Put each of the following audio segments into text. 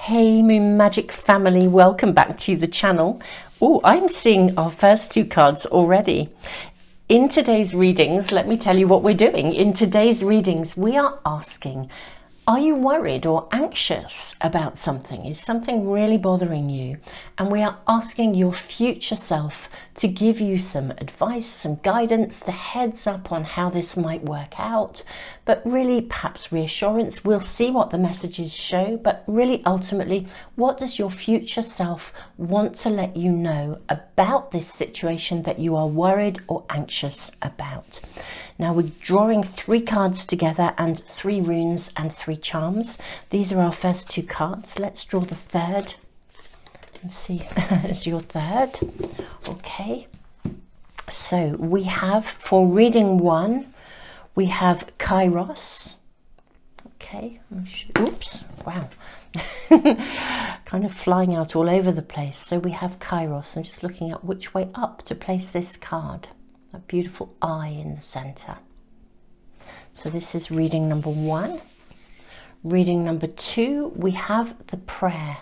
Hey Moon Magic family, welcome back to the channel. Oh, I'm seeing our first two cards already. In today's readings, let me tell you what we're doing. In today's readings, we are asking, are you worried or anxious about something? Is something really bothering you? And we are asking your future self to give you some advice, some guidance, the heads up on how this might work out, but really perhaps reassurance. We'll see what the messages show, but really ultimately, what does your future self want to let you know about this situation that you are worried or anxious about? Now we're drawing 3 cards together and 3 runes and 3 charms. These are our first 2 cards. Let's draw the third and see is your third. Okay, so we have for reading 1, we have Kairos. Okay, oops, wow. Kind of flying out all over the place. So we have Kairos. I'm just looking at which way up to place this card. A beautiful eye in the center. So this is reading number 1. Reading number 2, we have the prayer.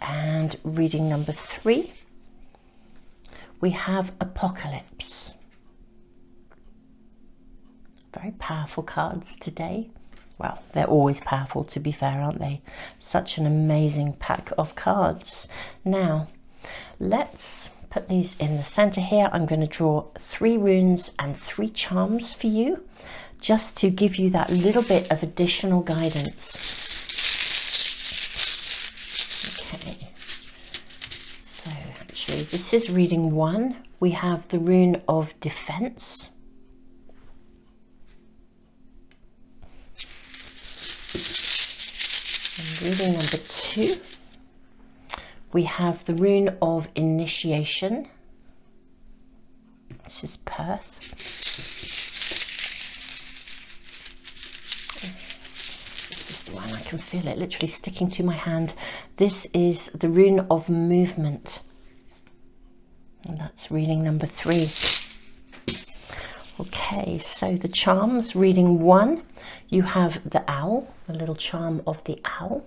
And reading number 3, we have Apocalypse. Very powerful cards today. Well, they're always powerful, to be fair, aren't they? Such an amazing pack of cards. Now, let's put these in the center here. I'm going to draw 3 runes and 3 charms for you, just to give you that little bit of additional guidance. Okay, so actually this is reading 1. We have the rune of defense. And reading number 2. We have the rune of initiation. This is Perth. This is the one, I can feel it literally sticking to my hand. This is the rune of movement. And that's reading number 3. Okay, so the charms, reading 1, you have the owl, the little charm of the owl.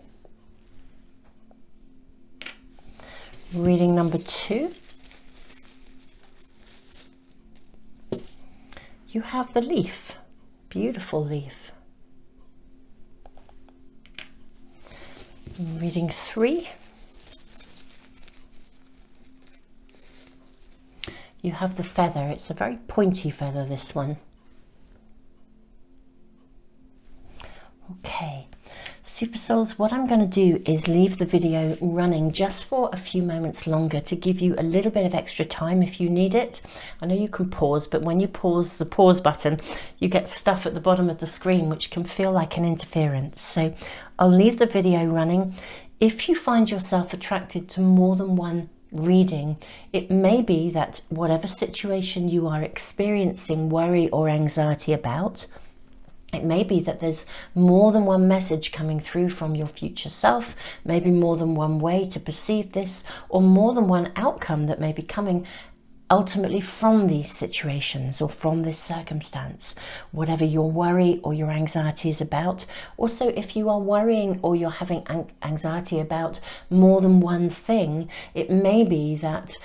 Reading number 2, you have the leaf, beautiful leaf. Reading 3, you have the feather. It's a very pointy feather, this one. Okay. Super Souls, what I'm going to do is leave the video running just for a few moments longer to give you a little bit of extra time if you need it. I know you can pause, but when you pause the pause button, you get stuff at the bottom of the screen which can feel like an interference. So I'll leave the video running. If you find yourself attracted to more than one reading, it may be that whatever situation you are experiencing worry or anxiety about, it may be that there's more than one message coming through from your future self, maybe more than one way to perceive this, or more than one outcome that may be coming ultimately from these situations or from this circumstance, whatever your worry or your anxiety is about. Also, if you are worrying or you're having anxiety about more than one thing, it may be that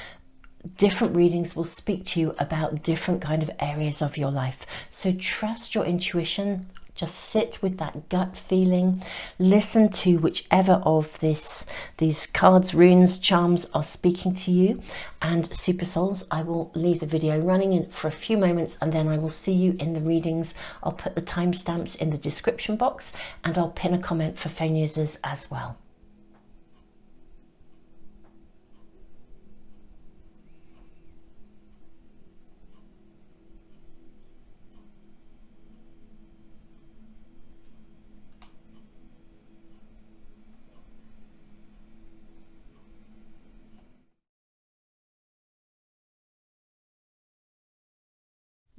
different readings will speak to you about different kind of areas of your life. So trust your intuition, just sit with that gut feeling, listen to whichever of these cards, runes, charms are speaking to you. And Super Souls, I will leave the video running in for a few moments and then I will see you in the readings. I'll put the timestamps in the description box and I'll pin a comment for phone users as well.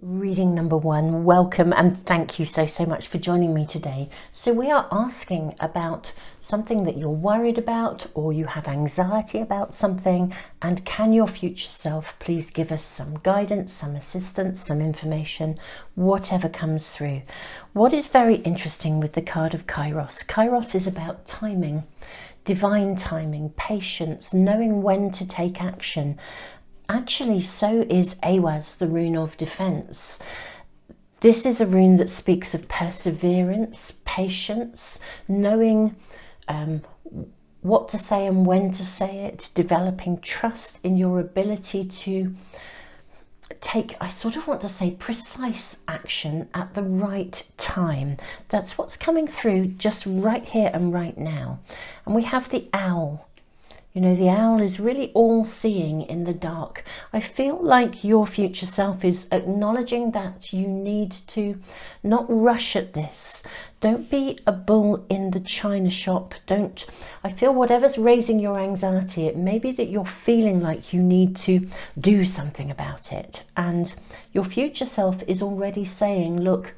Reading number one, welcome and thank you so much for joining me today. So we are asking about something that you're worried about, or you have anxiety about something, and can your future self please give us some guidance, some assistance, some information, whatever comes through. What is very interesting with the card of Kairos? Kairos is about timing, divine timing, patience, knowing when to take action. Actually, so is Awaz, the rune of defense. This is a rune that speaks of perseverance, patience, knowing what to say and when to say it, developing trust in your ability to take, I sort of want to say, precise action at the right time. That's what's coming through just right here and right now. And we have the owl. You know, the owl is really all-seeing in the dark. I feel like your future self is acknowledging that you need to not rush at this. Don't be a bull in the china shop. I feel whatever's raising your anxiety, it may be that you're feeling like you need to do something about it. And your future self is already saying, look,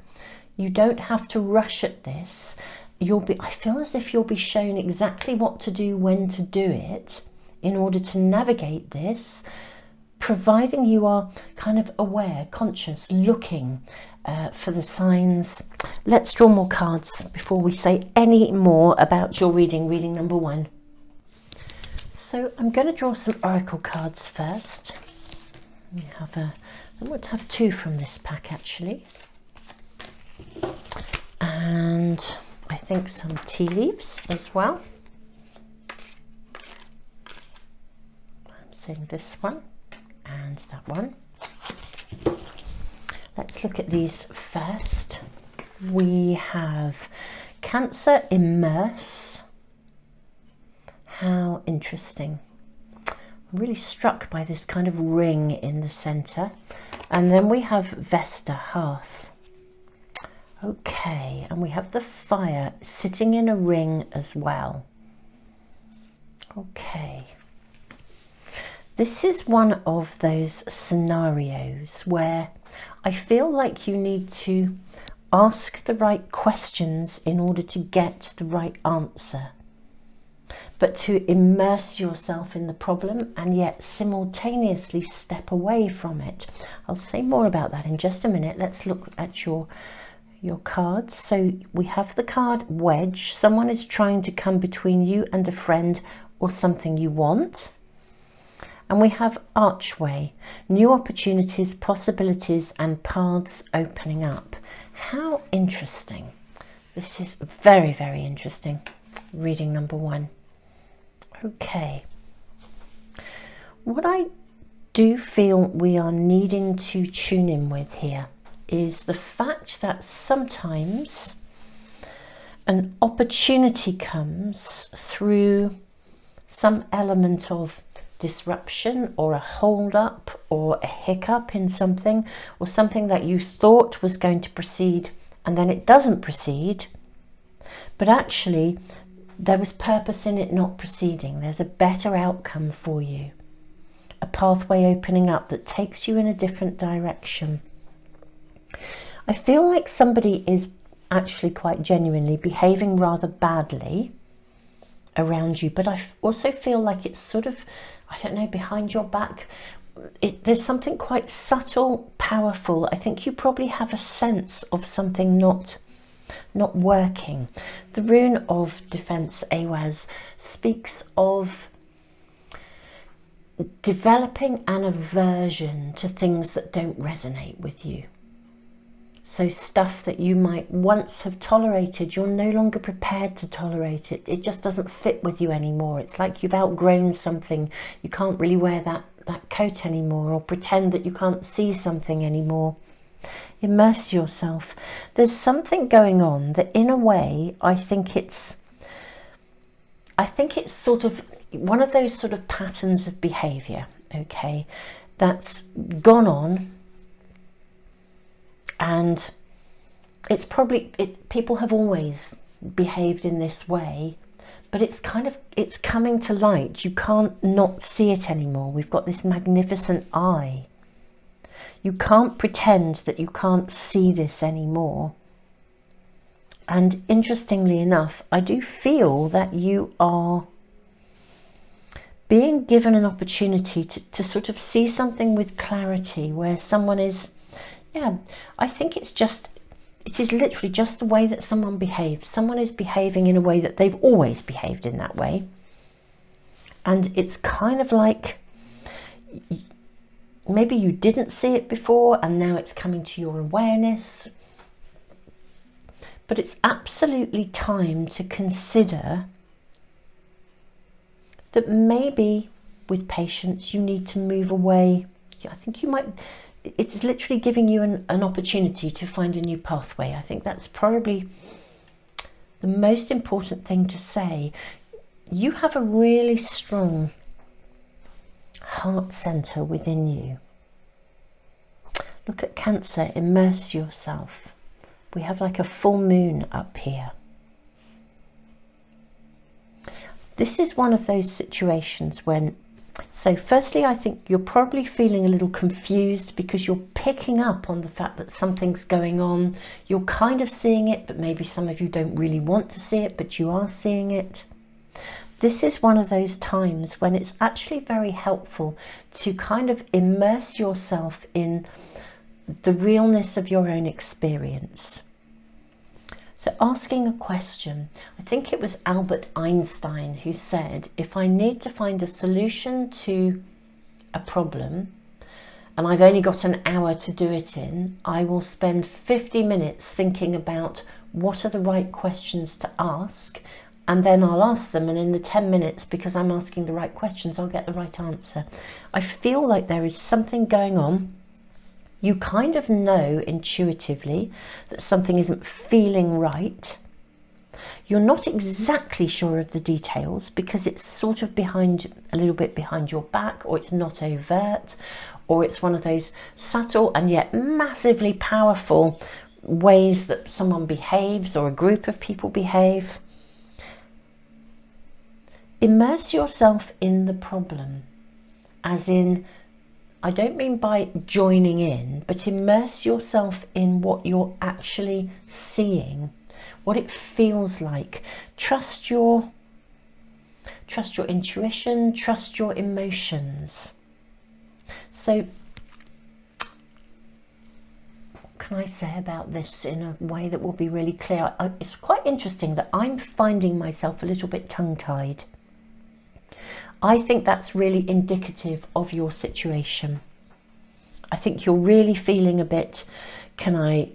you don't have to rush at this. I feel as if you'll be shown exactly what to do, when to do it, in order to navigate this, providing you are kind of aware, conscious, looking for the signs. Let's draw more cards before we say any more about your reading number one. So I'm going to draw some oracle cards first. I would have two from this pack actually. And I think some tea leaves as well. I'm seeing this one and that one. Let's look at these first. We have Cancer, immerse. How interesting. I'm really struck by this kind of ring in the center. And then we have Vesta, hearth. Okay, and we have the fire sitting in a ring as well. Okay. This is one of those scenarios where I feel like you need to ask the right questions in order to get the right answer, but to immerse yourself in the problem and yet simultaneously step away from it. I'll say more about that in just a minute. Let's look at your cards. So we have the card wedge. Someone is trying to come between you and a friend or something you want. And we have archway, new opportunities, possibilities and paths opening up. How interesting. This is very, very interesting. Reading number one. Okay. What I do feel we are needing to tune in with here is the fact that sometimes an opportunity comes through some element of disruption or a hold up or a hiccup in something, or something that you thought was going to proceed and then it doesn't proceed, but actually there was purpose in it not proceeding. There's a better outcome for you, a pathway opening up that takes you in a different direction. I feel like somebody is actually quite genuinely behaving rather badly around you, but I also feel like it's sort of, I don't know, behind your back. There's something quite subtle, powerful. I think you probably have a sense of something not working. The rune of defense, Awaz, speaks of developing an aversion to things that don't resonate with you. So stuff that you might once have tolerated, you're no longer prepared to tolerate it. It just doesn't fit with you anymore. It's like you've outgrown something. You can't really wear that coat anymore, or pretend that you can't see something anymore. Immerse yourself. There's something going on that, in a way, I think it's sort of one of those sort of patterns of behavior, okay, that's gone on. And it's probably, people have always behaved in this way, but it's coming to light. You can't not see it anymore. We've got this magnificent eye. You can't pretend that you can't see this anymore. And interestingly enough, I do feel that you are being given an opportunity to sort of see something with clarity, where someone is, yeah, I think it is literally just the way that someone behaves. Someone is behaving in a way that they've always behaved in that way. And it's kind of like, maybe you didn't see it before and now it's coming to your awareness. But it's absolutely time to consider that maybe with patience you need to move away. I think you might, it's literally giving you an opportunity to find a new pathway. I think that's probably the most important thing to say. You have a really strong heart center within you. Look at Cancer, immerse yourself. We have like a full moon up here. This is one of those situations when, so firstly, I think you're probably feeling a little confused because you're picking up on the fact that something's going on. You're kind of seeing it, but maybe some of you don't really want to see it, but you are seeing it. This is one of those times when it's actually very helpful to kind of immerse yourself in the realness of your own experience. So asking a question, I think it was Albert Einstein who said, if I need to find a solution to a problem and I've only got an hour to do it in, I will spend 50 minutes thinking about what are the right questions to ask, and then I'll ask them, and in the 10 minutes, because I'm asking the right questions, I'll get the right answer. I feel like there is something going on. You kind of know intuitively that something isn't feeling right. You're not exactly sure of the details because it's sort of behind, a little bit behind your back, or it's not overt, or it's one of those subtle and yet massively powerful ways that someone behaves or a group of people behave. Immerse yourself in the problem, as in, I don't mean by joining in, but immerse yourself in what you're actually seeing, what it feels like. Trust your intuition, trust your emotions. So, what can I say about this in a way that will be really clear? It's quite interesting that I'm finding myself a little bit tongue-tied. I think that's really indicative of your situation. I think you're really feeling a bit, can I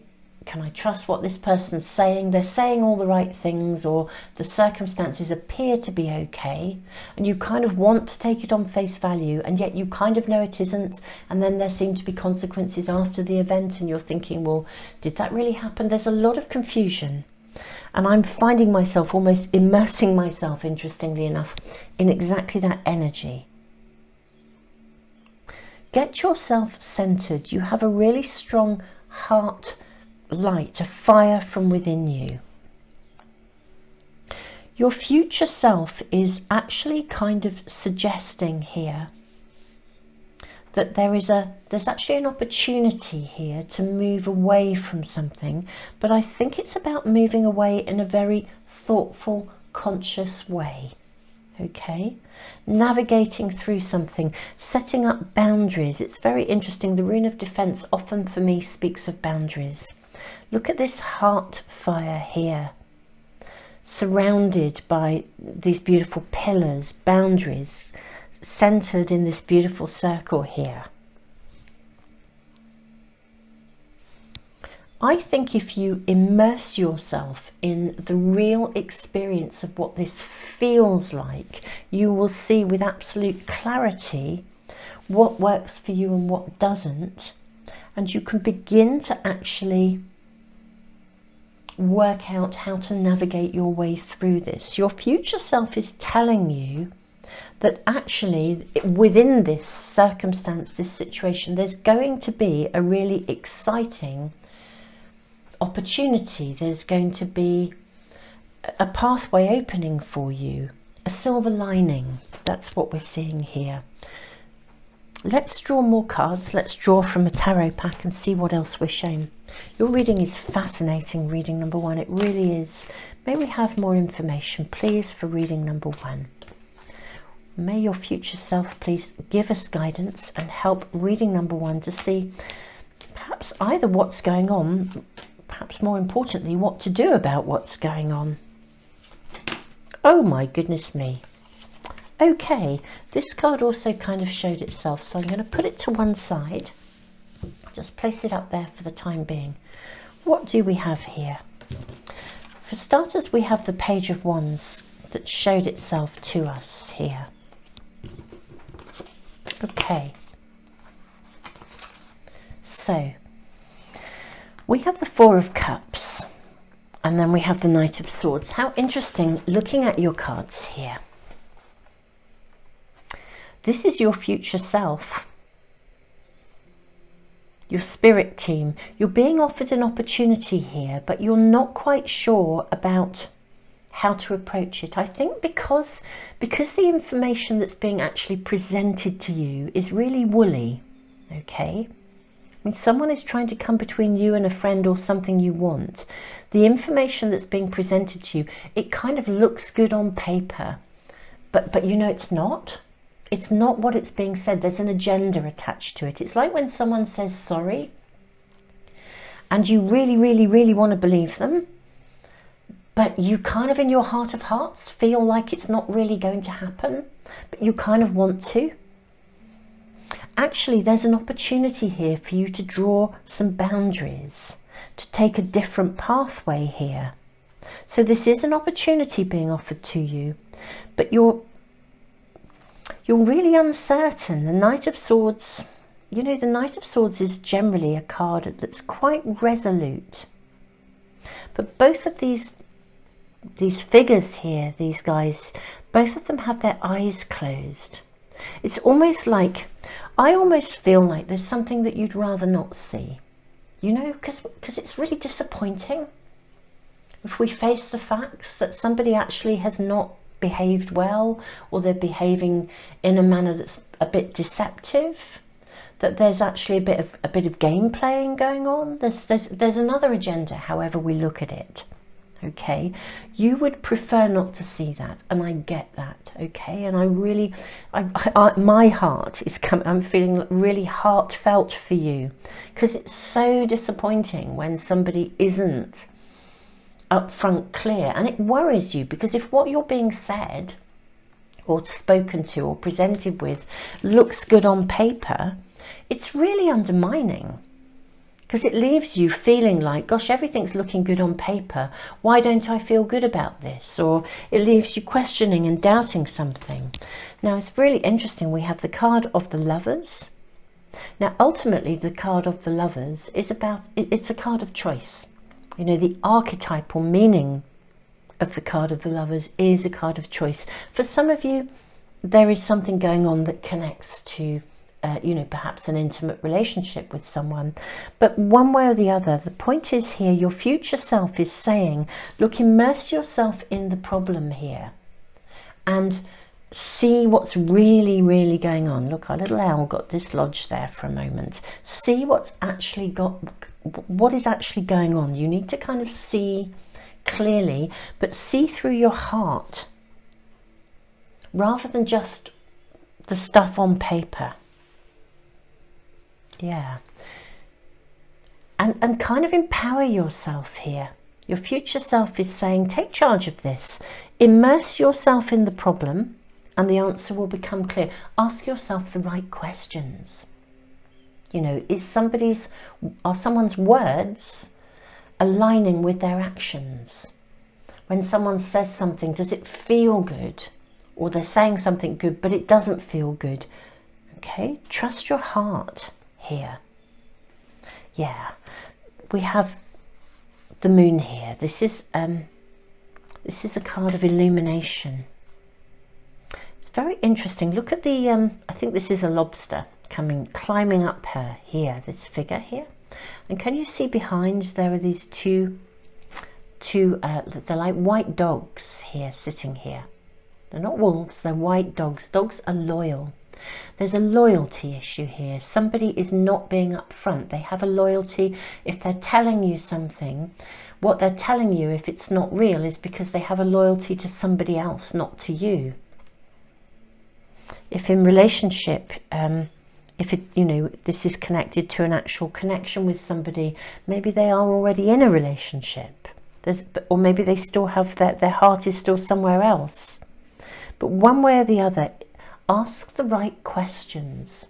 trust what this person's saying? They're saying all the right things, or the circumstances appear to be okay, and you kind of want to take it on face value, and yet you kind of know it isn't, and then there seem to be consequences after the event, and you're thinking, well, did that really happen? There's a lot of confusion. And I'm finding myself almost immersing myself, interestingly enough, in exactly that energy. Get yourself centered. You have a really strong heart light, a fire from within you. Your future self is actually kind of suggesting here that there's actually an opportunity here to move away from something, but I think it's about moving away in a very thoughtful, conscious way. Okay, navigating through something, setting up boundaries. It's very interesting. The rune of defense often for me speaks of boundaries. Look at this heart fire here, surrounded by these beautiful pillars, boundaries, centered in this beautiful circle here. I think if you immerse yourself in the real experience of what this feels like, you will see with absolute clarity what works for you and what doesn't, and you can begin to actually work out how to navigate your way through this. Your future self is telling you that actually within this circumstance, this situation, there's going to be a really exciting opportunity. There's going to be a pathway opening for you, a silver lining. That's what we're seeing here. Let's draw more cards. Let's draw from a tarot pack and see what else we're shown. Your reading is fascinating, reading number one. It really is. May we have more information, please, for reading number one. May your future self please give us guidance and help reading number one to see perhaps either what's going on, perhaps more importantly, what to do about what's going on. Oh my goodness me. Okay, this card also kind of showed itself, so I'm going to put it to one side. Just place it up there for the time being. What do we have here? For starters, we have the Page of Wands that showed itself to us here. Okay. So, we have the Four of Cups, and then we have the Knight of Swords. How interesting looking at your cards here. This is your future self, your spirit team. You're being offered an opportunity here, but you're not quite sure about how to approach it. I think because the information that's being actually presented to you is really woolly, okay? I mean, someone is trying to come between you and a friend or something you want. The information that's being presented to you, it kind of looks good on paper, but you know it's not. It's not what it's being said. There's an agenda attached to it. It's like when someone says sorry and you really, really, really want to believe them, but you kind of in your heart of hearts feel like it's not really going to happen, but you kind of want to. Actually, there's an opportunity here for you to draw some boundaries, to take a different pathway here. So this is an opportunity being offered to you, but you're really uncertain. The Knight of Swords, you know, the Knight of Swords is generally a card that's quite resolute. But both of these figures here, these guys, both of them have their eyes closed. It's almost like, I almost feel like there's something that you'd rather not see, you know, because it's really disappointing if we face the facts that somebody actually has not behaved well, or they're behaving in a manner that's a bit deceptive, that there's actually a bit of game playing going on. There's another agenda, however we look at it. Okay, you would prefer not to see that, and I get that. Okay, and I really, my heart is coming. I'm feeling really heartfelt for you, because it's so disappointing when somebody isn't upfront clear, and it worries you, because if what you're being said or spoken to or presented with looks good on paper, it's really undermining, because it leaves you feeling like, gosh, everything's looking good on paper, why don't I feel good about this? Or it leaves you questioning and doubting something. Now it's really interesting, we have the card of the Lovers. Now ultimately the card of the Lovers is about, it's a card of choice. You know, the archetypal meaning of the card of the Lovers is a card of choice. For some of you, there is something going on that connects to, you know, perhaps an intimate relationship with someone. But one way or the other, the point is here, your future self is saying, look, immerse yourself in the problem here and see what's really, really going on. Look, our little owl got dislodged there for a moment. See what's actually what is actually going on. You need to kind of see clearly, but see through your heart rather than just the stuff on paper. Yeah. And kind of empower yourself here. Your future self is saying, take charge of this. Immerse yourself in the problem and the answer will become clear. Ask yourself the right questions. You know, are someone's words aligning with their actions? When someone says something, does it feel good? Or they're saying something good, but it doesn't feel good. Okay, trust your heart here. Yeah, we have the Moon here. This is a card of illumination. It's very interesting. Look at the, I think this is a lobster climbing up her here, this figure here. And can you see behind there are these two they're like white dogs here, sitting here. They're not wolves, they're white dogs. Dogs are loyal. There's a loyalty issue here. Somebody is not being upfront. They have a loyalty. If they're telling you something, what they're telling you, if it's not real, is because they have a loyalty to somebody else, not to you. If in relationship, if it, you know, this is connected to an actual connection with somebody, maybe they are already in a relationship. Or maybe they still have their heart is still somewhere else. But one way or the other, ask the right questions,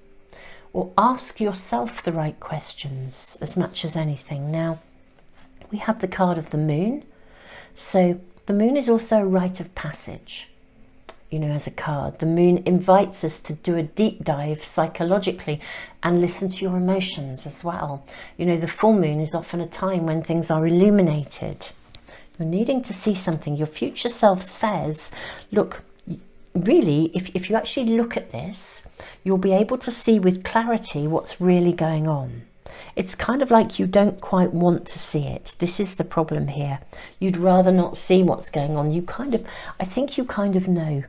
or ask yourself the right questions as much as anything. Now, we have the card of the moon. So the moon is also a rite of passage. You know, as a card, the moon invites us to do a deep dive psychologically and listen to your emotions as well. You know, the full moon is often a time when things are illuminated. You're needing to see something. Your future self says, look, really, if you actually look at this, you'll be able to see with clarity what's really going on. It's kind of like you don't quite want to see it. This is the problem here. You'd rather not see what's going on. You kind of, I think you kind of know,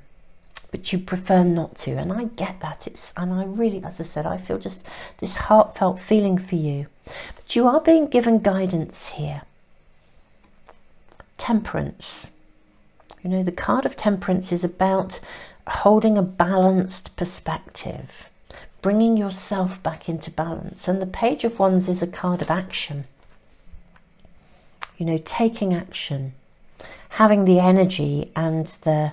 but you prefer not to. And I get that. And I really, as I said, I feel just this heartfelt feeling for you. But you are being given guidance here. Temperance. You know, the card of Temperance is about holding a balanced perspective, bringing yourself back into balance. And the Page of Wands is a card of action. You know, taking action, having the energy and the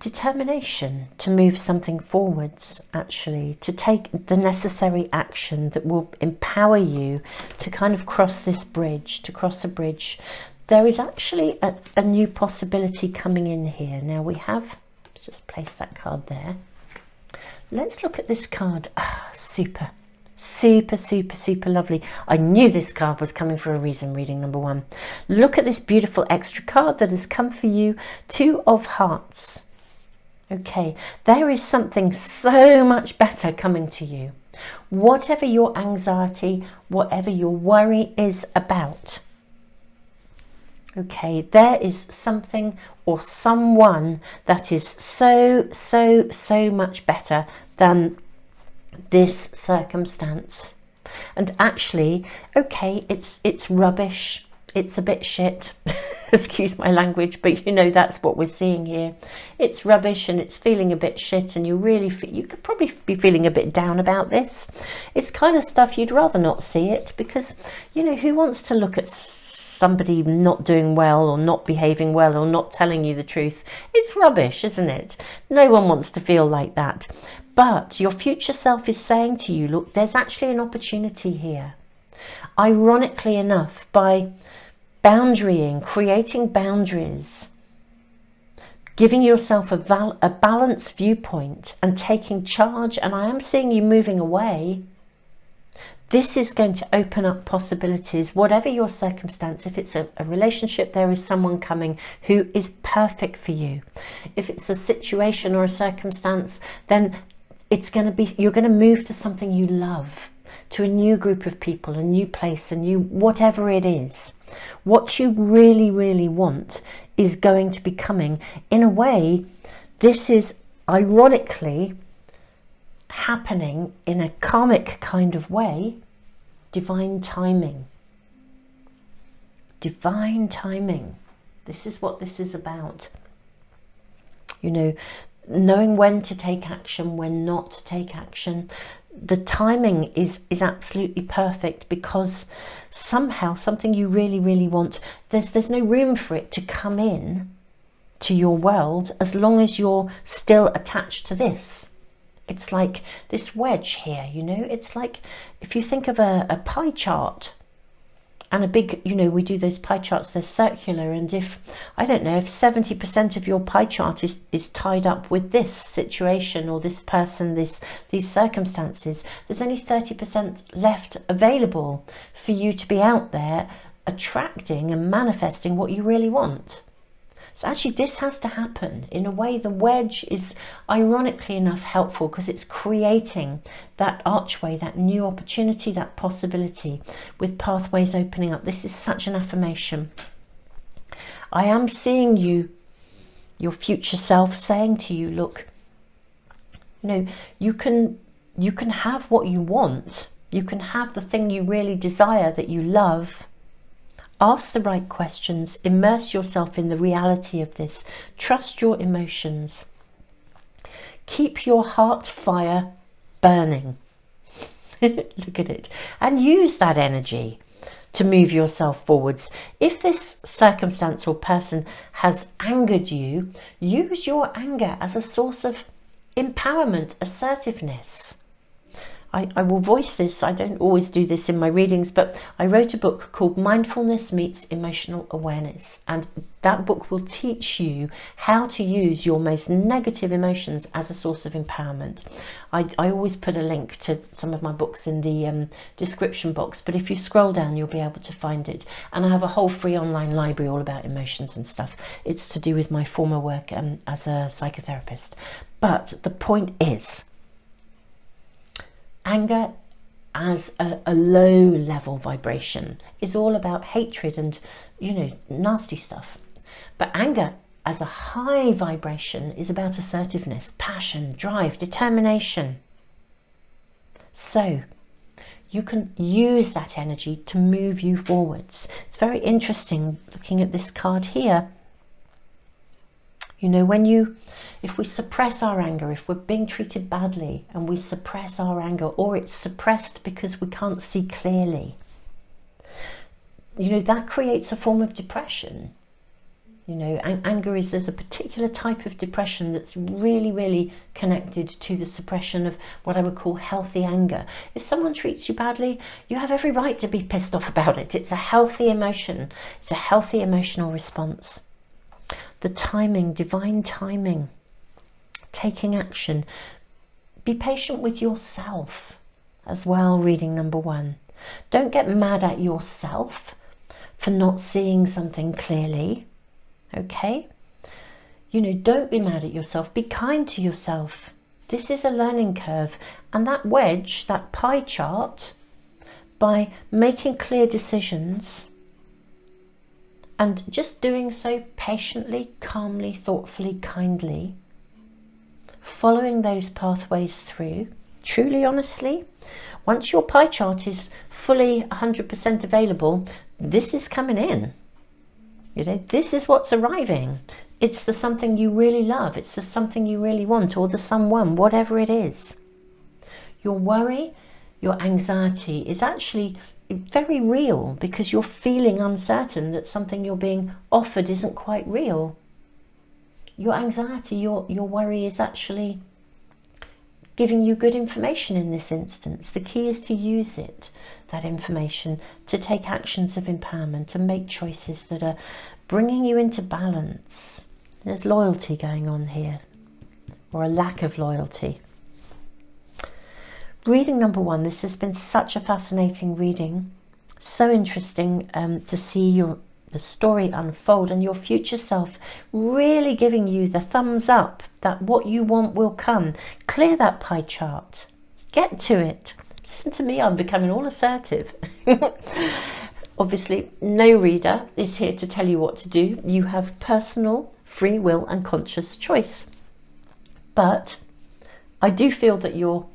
determination to move something forwards, actually, to take the necessary action that will empower you to kind of cross this bridge, to cross a bridge. There is actually a new possibility coming in here. Now we have, just place that card there. Let's look at this card. Ah, super, super, super, super lovely. I knew this card was coming for a reason, reading number one. Look at this beautiful extra card that has come for you. Two of Hearts. Okay, there is something so much better coming to you. Whatever your anxiety, whatever your worry is about, okay, there is something or someone that is so, so, so much better than this circumstance. And actually, okay, it's rubbish. It's a bit shit. Excuse my language, but you know, that's what we're seeing here. It's rubbish and it's feeling a bit shit, and you could probably be feeling a bit down about this. It's kind of stuff you'd rather not see it, because, you know, who wants to look at somebody not doing well or not behaving well or not telling you the truth? It's rubbish, isn't it? No one wants to feel like that. But your future self is saying to you, look, there's actually an opportunity here. Ironically enough, by boundarying, creating boundaries, giving yourself a balanced viewpoint and taking charge, and I am seeing you moving away, this is going to open up possibilities. Whatever your circumstance, if it's a relationship, there is someone coming who is perfect for you. If it's a situation or a circumstance, then it's going to be, you're going to move to something you love, to a new group of people, a new place, a new, whatever it is. What you really, really want is going to be coming. In a way, this is ironically happening in a karmic kind of way. Divine timing. Divine timing. This is what this is about. You know, knowing when to take action, when not to take action. The timing is absolutely perfect, because somehow something you really, really want, there's no room for it to come in to your world as long as you're still attached to this. It's like this wedge here, you know, it's like if you think of a pie chart and a big, you know, we do those pie charts, they're circular, and if, I don't know, if 70% of your pie chart is tied up with this situation or this person, these circumstances, there's only 30% left available for you to be out there attracting and manifesting what you really want. So actually this has to happen. In a way, the wedge is ironically enough helpful, because it's creating that archway, that new opportunity, that possibility, with pathways opening up. This is such an affirmation. I am seeing you, your future self, saying to you, look, You know, you can have what you want. You can have the thing you really desire, that you love. Ask the right questions. Immerse yourself in the reality of this. Trust your emotions. Keep your heart fire burning. Look at it. And use that energy to move yourself forwards. If this circumstance or person has angered you, use your anger as a source of empowerment, assertiveness. I will voice this. I don't always do this in my readings, but I wrote a book called Mindfulness Meets Emotional Awareness, and that book will teach you how to use your most negative emotions as a source of empowerment. I always put a link to some of my books in the description box, but if you scroll down you'll be able to find it. And I have a whole free online library all about emotions and stuff. It's to do with my former work as a psychotherapist. But the point is, anger as a low level vibration is all about hatred and, you know, nasty stuff. But anger as a high vibration is about assertiveness, passion, drive, determination. So you can use that energy to move you forwards. It's very interesting looking at this card here. You know, if we suppress our anger, if we're being treated badly and we suppress our anger, or it's suppressed because we can't see clearly, you know, that creates a form of depression. You know, anger there's a particular type of depression that's really, really connected to the suppression of what I would call healthy anger. If someone treats you badly, you have every right to be pissed off about it. It's a healthy emotion. It's a healthy emotional response. The timing, divine timing, taking action. Be patient with yourself as well, reading number 1. Don't get mad at yourself for not seeing something clearly, okay? You know, don't be mad at yourself. Be kind to yourself. This is a learning curve. And that wedge, that pie chart, by making clear decisions, and just doing so patiently, calmly, thoughtfully, kindly, following those pathways through, truly, honestly, once your pie chart is fully 100% available, this is coming in. You know, this is what's arriving. It's the something you really love. It's the something you really want, or the someone, whatever it is. Your worry, your anxiety is actually very real, because you're feeling uncertain that something you're being offered isn't quite real. Your anxiety, your worry is actually giving you good information in this instance. The key is to use it, that information, to take actions of empowerment and make choices that are bringing you into balance. There's loyalty going on here, or a lack of loyalty. Reading number 1, this has been such a fascinating reading. So interesting to see the story unfold, and your future self really giving you the thumbs up that what you want will come. Clear that pie chart. Get to it. Listen to me, I'm becoming all assertive. Obviously, no reader is here to tell you what to do. You have personal free will and conscious choice. But I do feel that your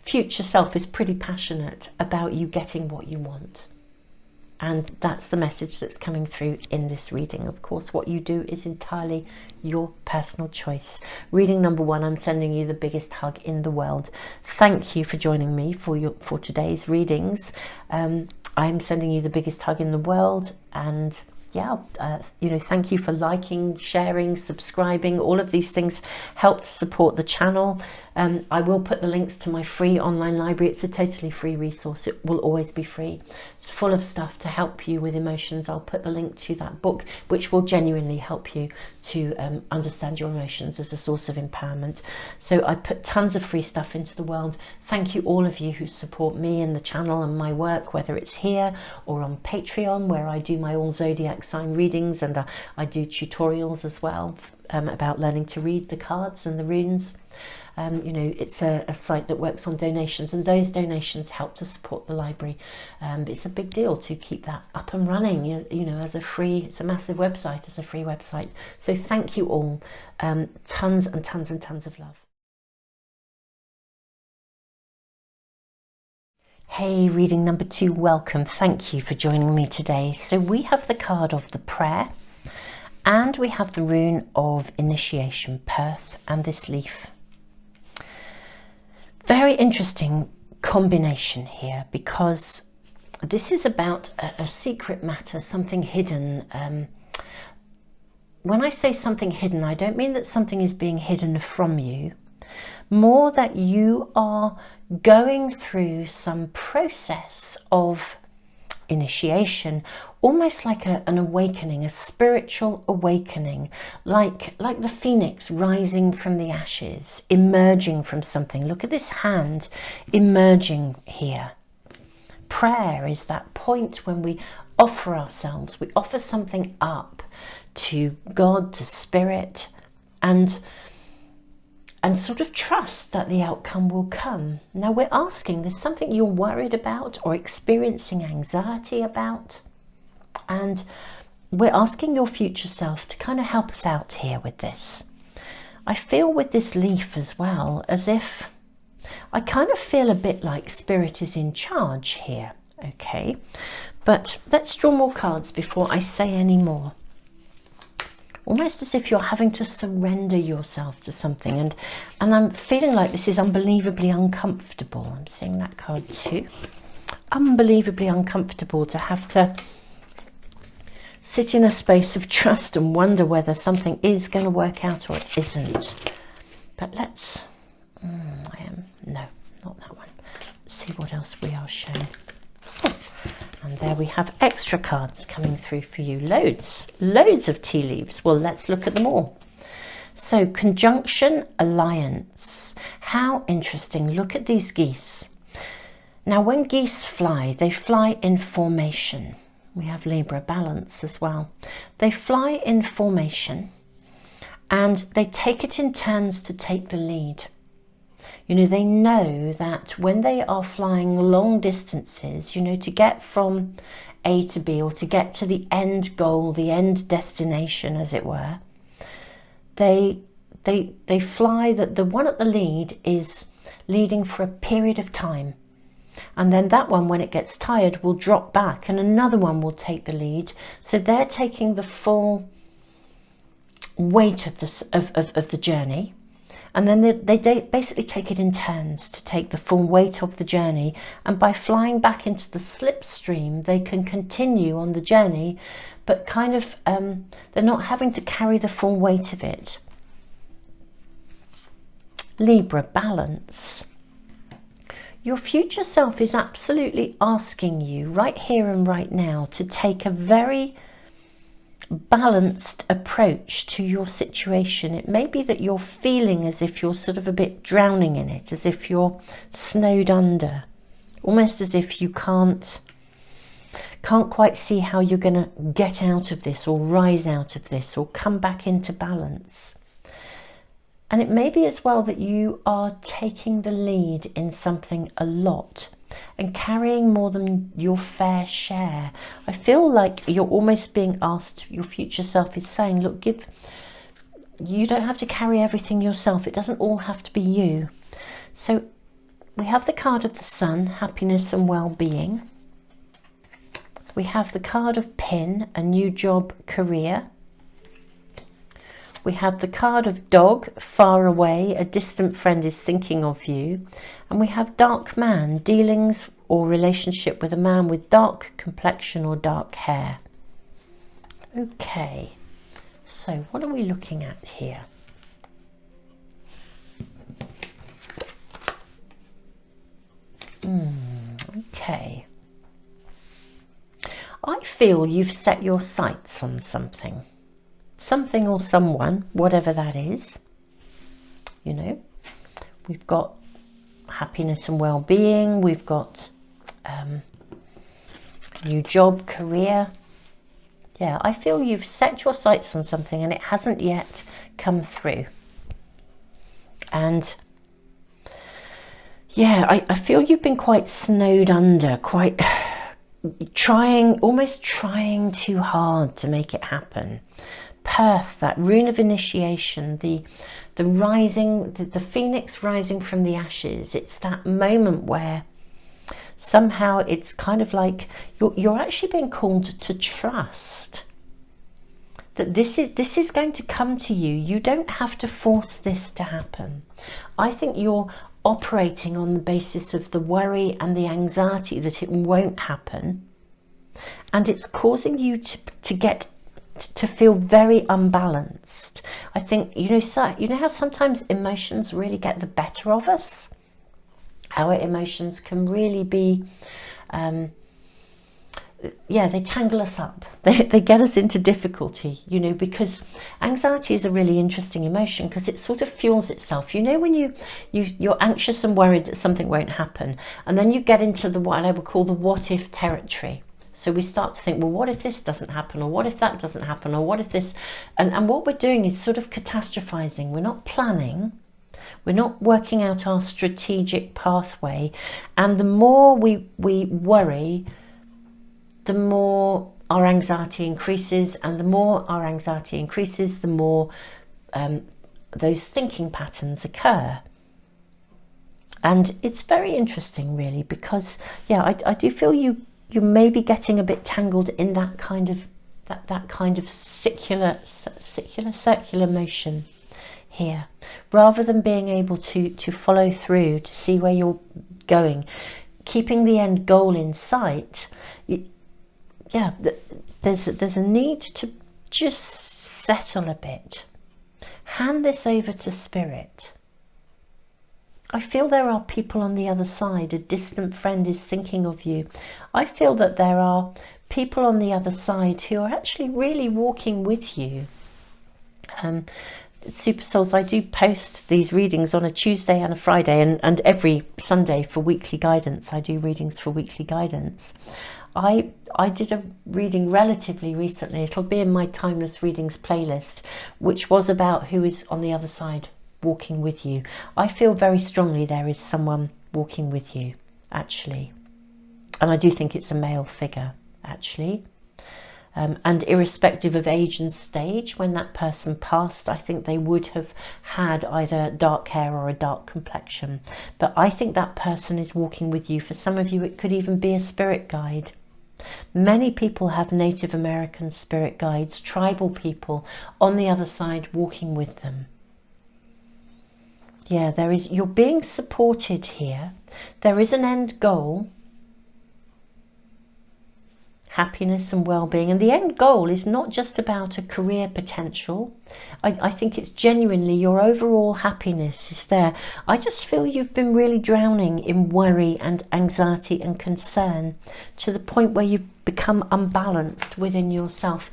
future self is pretty passionate about you getting what you want. And that's the message that's coming through in this reading. Of course, what you do is entirely your personal choice. Reading number 1, I'm sending you the biggest hug in the world. Thank you for joining me for today's readings. I'm sending you the biggest hug in the world, and yeah, you know, thank you for liking, sharing, subscribing. All of these things help to support the channel. I will put the links to my free online library. It's a totally free resource. It will always be free. It's full of stuff to help you with emotions. I'll put the link to that book, which will genuinely help you to understand your emotions as a source of empowerment. So I put tons of free stuff into the world. Thank you, all of you who support me and the channel and my work, whether it's here or on Patreon, where I do my all zodiac sign readings, and I do tutorials as well about learning to read the cards and the runes. You know, it's a site that works on donations, and those donations help to support the library. It's a big deal to keep that up and running, you know, as a free, it's a massive website, as a free website. So thank you all. Tons and tons and tons of love. Hey, reading number 2, welcome. Thank you for joining me today. So we have the card of the prayer and we have the rune of initiation, Perth, and this leaf. Very interesting combination here because this is about a secret matter, something hidden. When I say something hidden, I don't mean that something is being hidden from you, more that you are going through some process of initiation, almost like an awakening, a spiritual awakening, like the phoenix rising from the ashes, emerging from something. Look at this hand emerging here. Prayer is that point when we offer ourselves, we offer something up to God, to spirit, and sort of trust that the outcome will come. Now we're asking, there's something you're worried about or experiencing anxiety about, and we're asking your future self to kind of help us out here with this. I feel with this leaf as well, as if I kind of feel a bit like spirit is in charge here, okay? But let's draw more cards before I say any more. Almost as if you're having to surrender yourself to something, and I'm feeling like this is unbelievably uncomfortable. I'm seeing that card too. Unbelievably uncomfortable to have to sit in a space of trust and wonder whether something is going to work out or it isn't. But let's, no, not that one. Let's see what else we are shown. And there we have extra cards coming through for you. Loads of tea leaves. Well, let's look at them all. So, conjunction, alliance. How interesting. Look at these geese. Now, when geese fly, they fly in formation. We have Libra, balance as well. They fly in formation and they take it in turns to take the lead. You know, they know that when they are flying long distances, you know, to get from A to B, or to get to the end goal, the end destination, as it were, they fly, that the one at the lead is leading for a period of time. And then that one, when it gets tired, will drop back and another one will take the lead. So they're taking the full weight of the journey. And then they basically take it in turns to take the full weight of the journey. And by flying back into the slipstream, they can continue on the journey, but kind of, they're not having to carry the full weight of it. Libra, balance. Your future self is absolutely asking you right here and right now to take a very balanced approach to your situation. It may be that you're feeling as if you're sort of a bit drowning in it, as if you're snowed under, almost as if you can't quite see how you're going to get out of this or rise out of this or come back into balance. And it may be as well that you are taking the lead in something a lot and carrying more than your fair share. I feel like you're almost being asked, your future self is saying, look, you don't have to carry everything yourself. It doesn't all have to be you. So we have the card of the Sun, happiness and well-being. We have the card of Pin, a new job, career. We have the card of Dog, far away, a distant friend is thinking of you. And we have Dark Man, dealings or relationship with a man with dark complexion or dark hair. Okay, so what are we looking at here? Okay. I feel you've set your sights on something. Something or someone, whatever that is. You know, we've got happiness and well-being, we've got new job, career. Yeah, I feel you've set your sights on something and it hasn't yet come through. And yeah, I feel you've been quite snowed under, quite almost trying too hard to make it happen. Perth, that rune of initiation, the rising, the phoenix rising from the ashes. It's that moment where somehow it's kind of like you're actually being called to trust that this is going to come to you. You don't have to force this to happen. I think you're operating on the basis of the worry and the anxiety that it won't happen, and it's causing you to feel very unbalanced. I think, you know how sometimes emotions really get the better of us? Our emotions can really be, they tangle us up. They get us into difficulty, because anxiety is a really interesting emotion because it sort of fuels itself. When you're anxious and worried that something won't happen, and then you get into what I would call the what if territory. So we start to think, well, what if this doesn't happen? Or what if that doesn't happen? Or what if this? And what we're doing is sort of catastrophizing. We're not planning. We're not working out our strategic pathway. And the more we worry, the more our anxiety increases. And the more our anxiety increases, the more those thinking patterns occur. And it's very interesting, really, because, I do feel you may be getting a bit tangled in that kind of circular motion here, rather than being able to follow through, to see where you're going, keeping the end goal in sight. There's a need to just settle a bit. Hand this over to spirit. I feel there are people on the other side. A distant friend is thinking of you. I feel that there are people on the other side who are actually really walking with you. Super Souls, I do post these readings on a Tuesday and a Friday, and every Sunday for weekly guidance. I do readings for weekly guidance. I did a reading relatively recently. It'll be in my Timeless Readings playlist, which was about who is on the other side walking with you. I feel very strongly there is someone walking with you, actually. And I do think it's a male figure, actually. And irrespective of age and stage, when that person passed, I think they would have had either dark hair or a dark complexion. But I think that person is walking with you. For some of you, it could even be a spirit guide. Many people have Native American spirit guides, tribal people on the other side walking with them. Yeah, you're being supported here. There is an end goal. Happiness and well-being. And the end goal is not just about a career potential. I think it's genuinely your overall happiness is there. I just feel you've been really drowning in worry and anxiety and concern to the point where you've become unbalanced within yourself.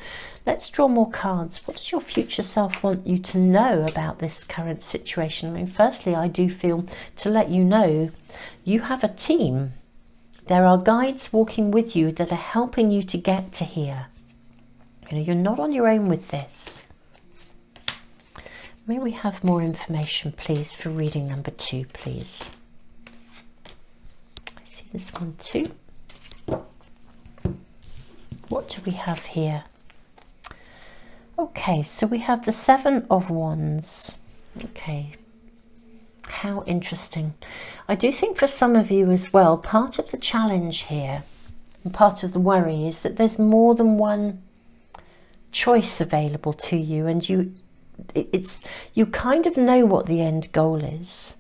Let's draw more cards. What does your future self want you to know about this current situation? I mean, firstly, I do feel to let you know you have a team. There are guides walking with you that are helping you to get to here. You're not on your own with this. May we have more information, please, for reading number 2, please. I see this one too. What do we have here? Okay, so we have the 7 of Wands. Okay, how interesting. I do think for some of you as well, part of the challenge here and part of the worry is that there's more than one choice available to you, and you kind of know what the end goal is,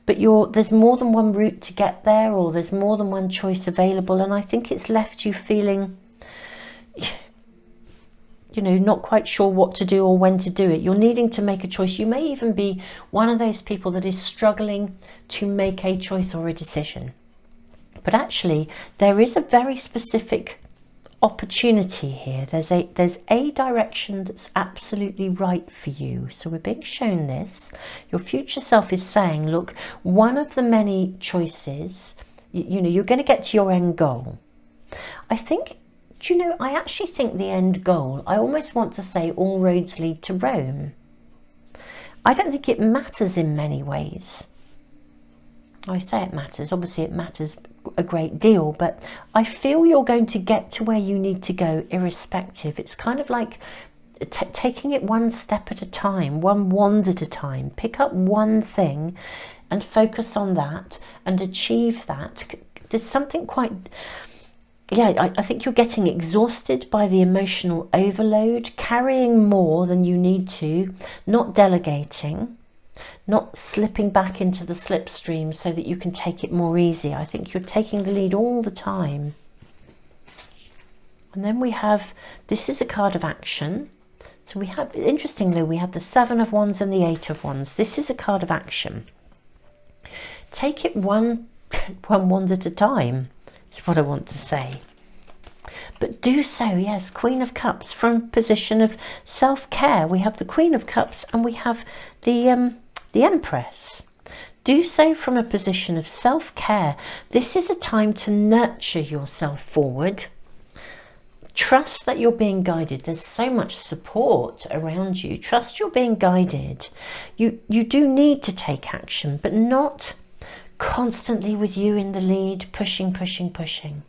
but there's more than one route to get there, or there's more than one choice available, and I think it's left you feeling not quite sure what to do or when to do it. You're needing to make a choice. You may even be one of those people that is struggling to make a choice or a decision. But actually, there is a very specific opportunity here. There's a direction that's absolutely right for you. So we're being shown this. Your future self is saying, look, one of the many choices, you're going to get to your end goal. I actually think the end goal, I almost want to say all roads lead to Rome. I don't think it matters in many ways. I say it matters, obviously it matters a great deal, but I feel you're going to get to where you need to go irrespective. It's kind of like taking it one step at a time, one wand at a time. Pick up one thing and focus on that and achieve that. there's something quite, yeah, I think you're getting exhausted by the emotional overload, carrying more than you need to, not delegating, not slipping back into the slipstream so that you can take it more easy. I think you're taking the lead all the time. And then we have, this is a card of action. So we have, interestingly, we have the 7 of Wands and the 8 of Wands. This is a card of action. Take it one wand at a time, is what I want to say. But do so, yes, Queen of Cups, from a position of self-care. We have the Queen of Cups and we have the Empress. Do so from a position of self-care. This is a time to nurture yourself forward. Trust that you're being guided. There's so much support around you. Trust you're being guided. You do need to take action, but not constantly with you in the lead, pushing, pushing, pushing.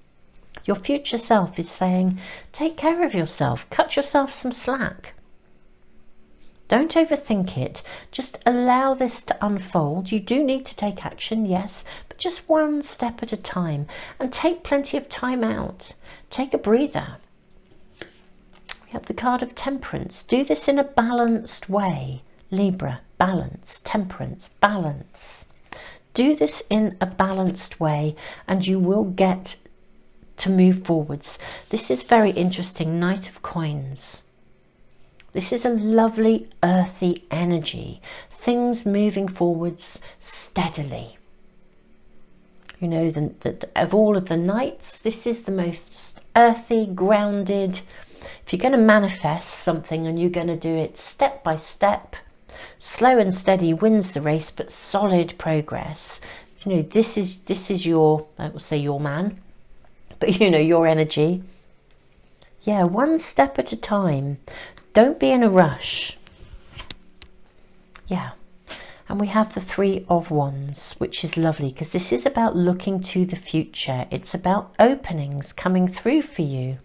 Your future self is saying, take care of yourself, cut yourself some slack. Don't overthink it. Just allow this to unfold. You do need to take action, yes, but just one step at a time, and take plenty of time out. Take a breather. We have the card of Temperance. Do this in a balanced way. Libra, balance, temperance, balance. Do this in a balanced way and you will get to move forwards. This is very interesting. Knight of Coins. This is a lovely earthy energy. Things moving forwards steadily. You know, of all of the knights, this is the most earthy, grounded. If you're going to manifest something and you're going to do it step by step, slow and steady wins the race, but solid progress. You know, this is your, I will say your man, but you know, your energy. Yeah, one step at a time. Don't be in a rush. Yeah. And we have the 3 of Wands, which is lovely because this is about looking to the future. It's about openings coming through for you.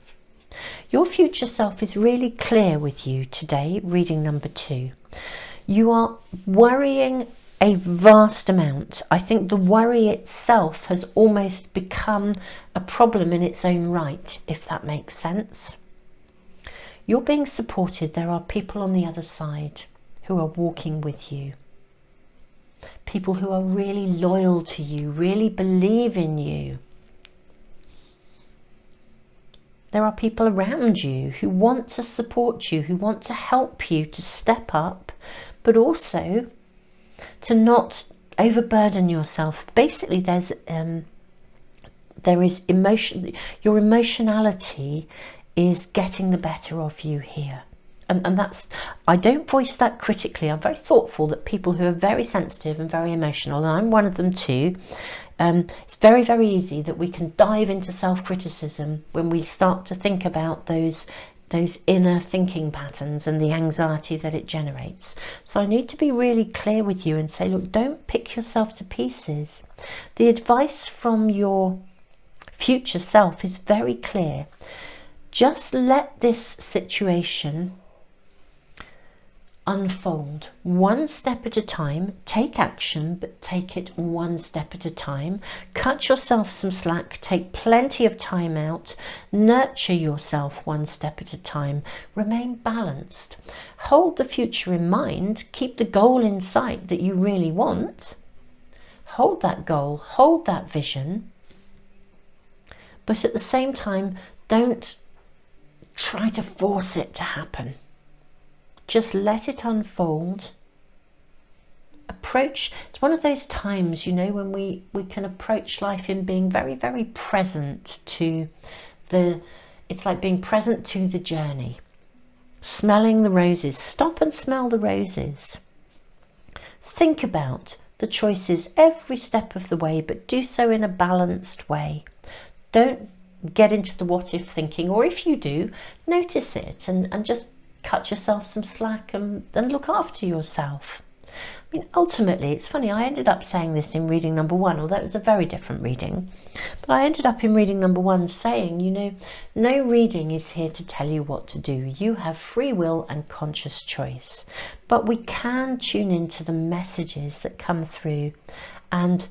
Your future self is really clear with you today, reading number 2. You are worrying a vast amount. I think the worry itself has almost become a problem in its own right, if that makes sense. You're being supported. There are people on the other side who are walking with you. People who are really loyal to you, really believe in you. There are people around you who want to support you, who want to help you to step up, but also to not overburden yourself. Basically, there is emotion. Your emotionality is getting the better of you here. And that's, I don't voice that critically. I'm very thoughtful that people who are very sensitive and very emotional, and I'm one of them too, it's very, very easy that we can dive into self-criticism when we start to think about those inner thinking patterns and the anxiety that it generates. So I need to be really clear with you and say, look, don't pick yourself to pieces. The advice from your future self is very clear. Just let this situation unfold one step at a time. Take action, but take it one step at a time. Cut yourself some slack, take plenty of time out, nurture yourself one step at a time, remain balanced, hold the future in mind, keep the goal in sight that you really want, hold that goal, hold that vision, but at the same time don't try to force it to happen. Just let it unfold. Approach, it's one of those times, you know, when we can approach life in being very, very present to it's like being present to the journey. Smelling the roses. Stop and smell the roses. Think about the choices every step of the way, but do so in a balanced way. Don't get into the what if thinking, or if you do, notice it and just cut yourself some slack and look after yourself. I mean, ultimately, it's funny, I ended up saying this in reading number 1, although it was a very different reading. But I ended up in reading number 1 saying, you know, no reading is here to tell you what to do. You have free will and conscious choice. But we can tune into the messages that come through and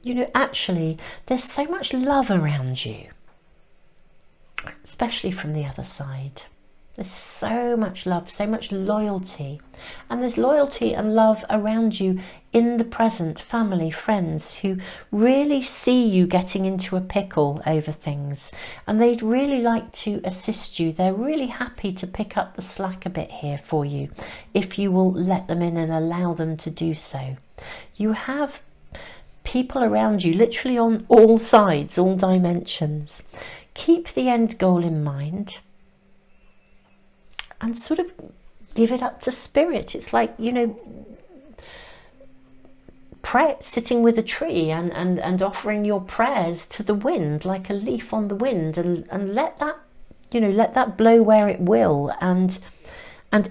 you know, actually, there's so much love around you, especially from the other side. There's so much love, so much loyalty. And there's loyalty and love around you in the present, family, friends who really see you getting into a pickle over things. And they'd really like to assist you. They're really happy to pick up the slack a bit here for you, if you will let them in and allow them to do so. You have people around you, literally on all sides, all dimensions. Keep the end goal in mind. And sort of give it up to spirit. It's like, you know, sitting with a tree and offering your prayers to the wind, like a leaf on the wind, and let that, you know, let that blow where it will. And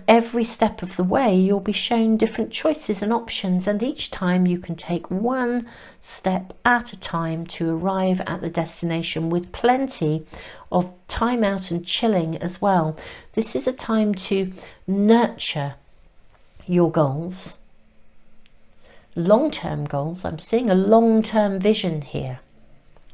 every step of the way you'll be shown different choices and options, and each time you can take one step at a time to arrive at the destination, with plenty of time out and chilling as well. This is a time to nurture your goals, long-term goals. I'm seeing a long-term vision here,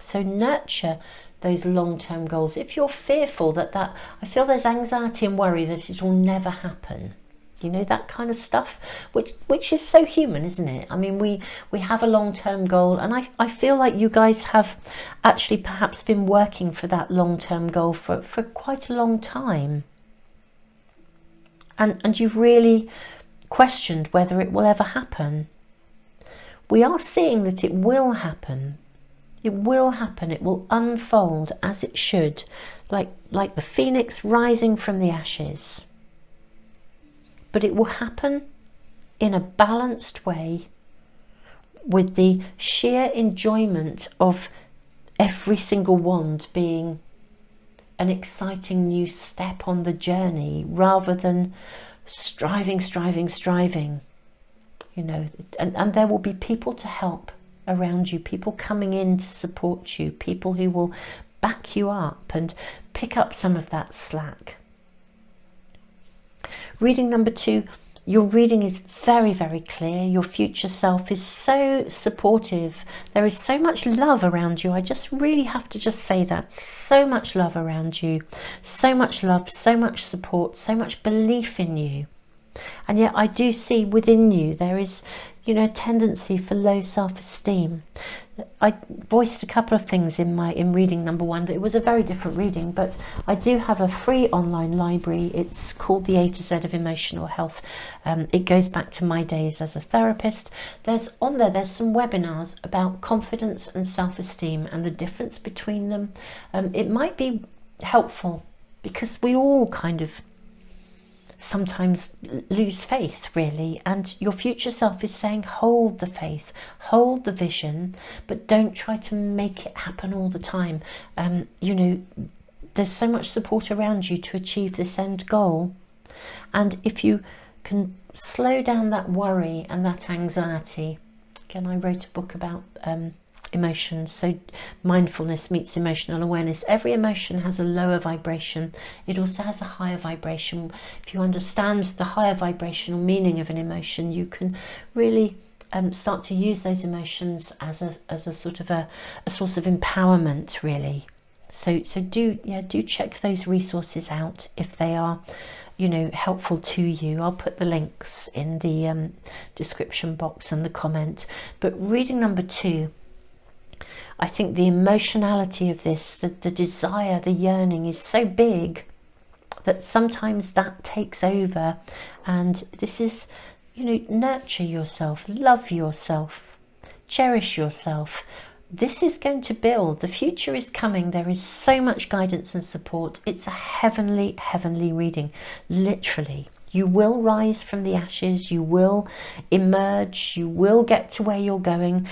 so nurture those long-term goals. If you're fearful that I feel there's anxiety and worry that it will never happen, you know, that kind of stuff, which is so human, isn't it? I mean, we have a long-term goal, and I feel like you guys have actually perhaps been working for that long-term goal for quite a long time, and you've really questioned whether it will ever happen. We are seeing that it will happen. It will happen. It will unfold as it should, like the phoenix rising from the ashes. But it will happen in a balanced way, with the sheer enjoyment of every single wand being an exciting new step on the journey, rather than striving, you know. And there will be people to help around you, people coming in to support you, people who will back you up and pick up some of that slack. Reading number 2, your reading is very, very clear. Your future self is so supportive. There is so much love around you. I just really have to just say that. So much love around you. So much love, so much support, so much belief in you. And yet I do see within you there is, you know, a tendency for low self-esteem. I voiced a couple of things in reading number 1. It was a very different reading, but I do have a free online library. It's called The A to Z of Emotional Health. It goes back to my days as a therapist. There's some webinars about confidence and self-esteem and the difference between them. It might be helpful, because we all kind of sometimes lose faith, really, and your future self is saying, hold the faith, hold the vision, but don't try to make it happen all the time. You know, there's so much support around you to achieve this end goal, and if you can slow down that worry and that anxiety. Again, I wrote a book about emotions, so mindfulness meets emotional awareness. Every emotion has a lower vibration. It also has a higher vibration. If you understand the higher vibrational meaning of an emotion, you can really start to use those emotions as a sort of a source of empowerment, really. So do check those resources out if they are, you know, helpful to you. I'll put the links in the description box and the comment. But reading number 2, I think the emotionality of this, the desire, the yearning is so big that sometimes that takes over. And this is, you know, nurture yourself, love yourself, cherish yourself. This is going to build. The future is coming. There is so much guidance and support. It's a heavenly, heavenly reading, literally. You will rise from the ashes. You will emerge. You will get to where you're going.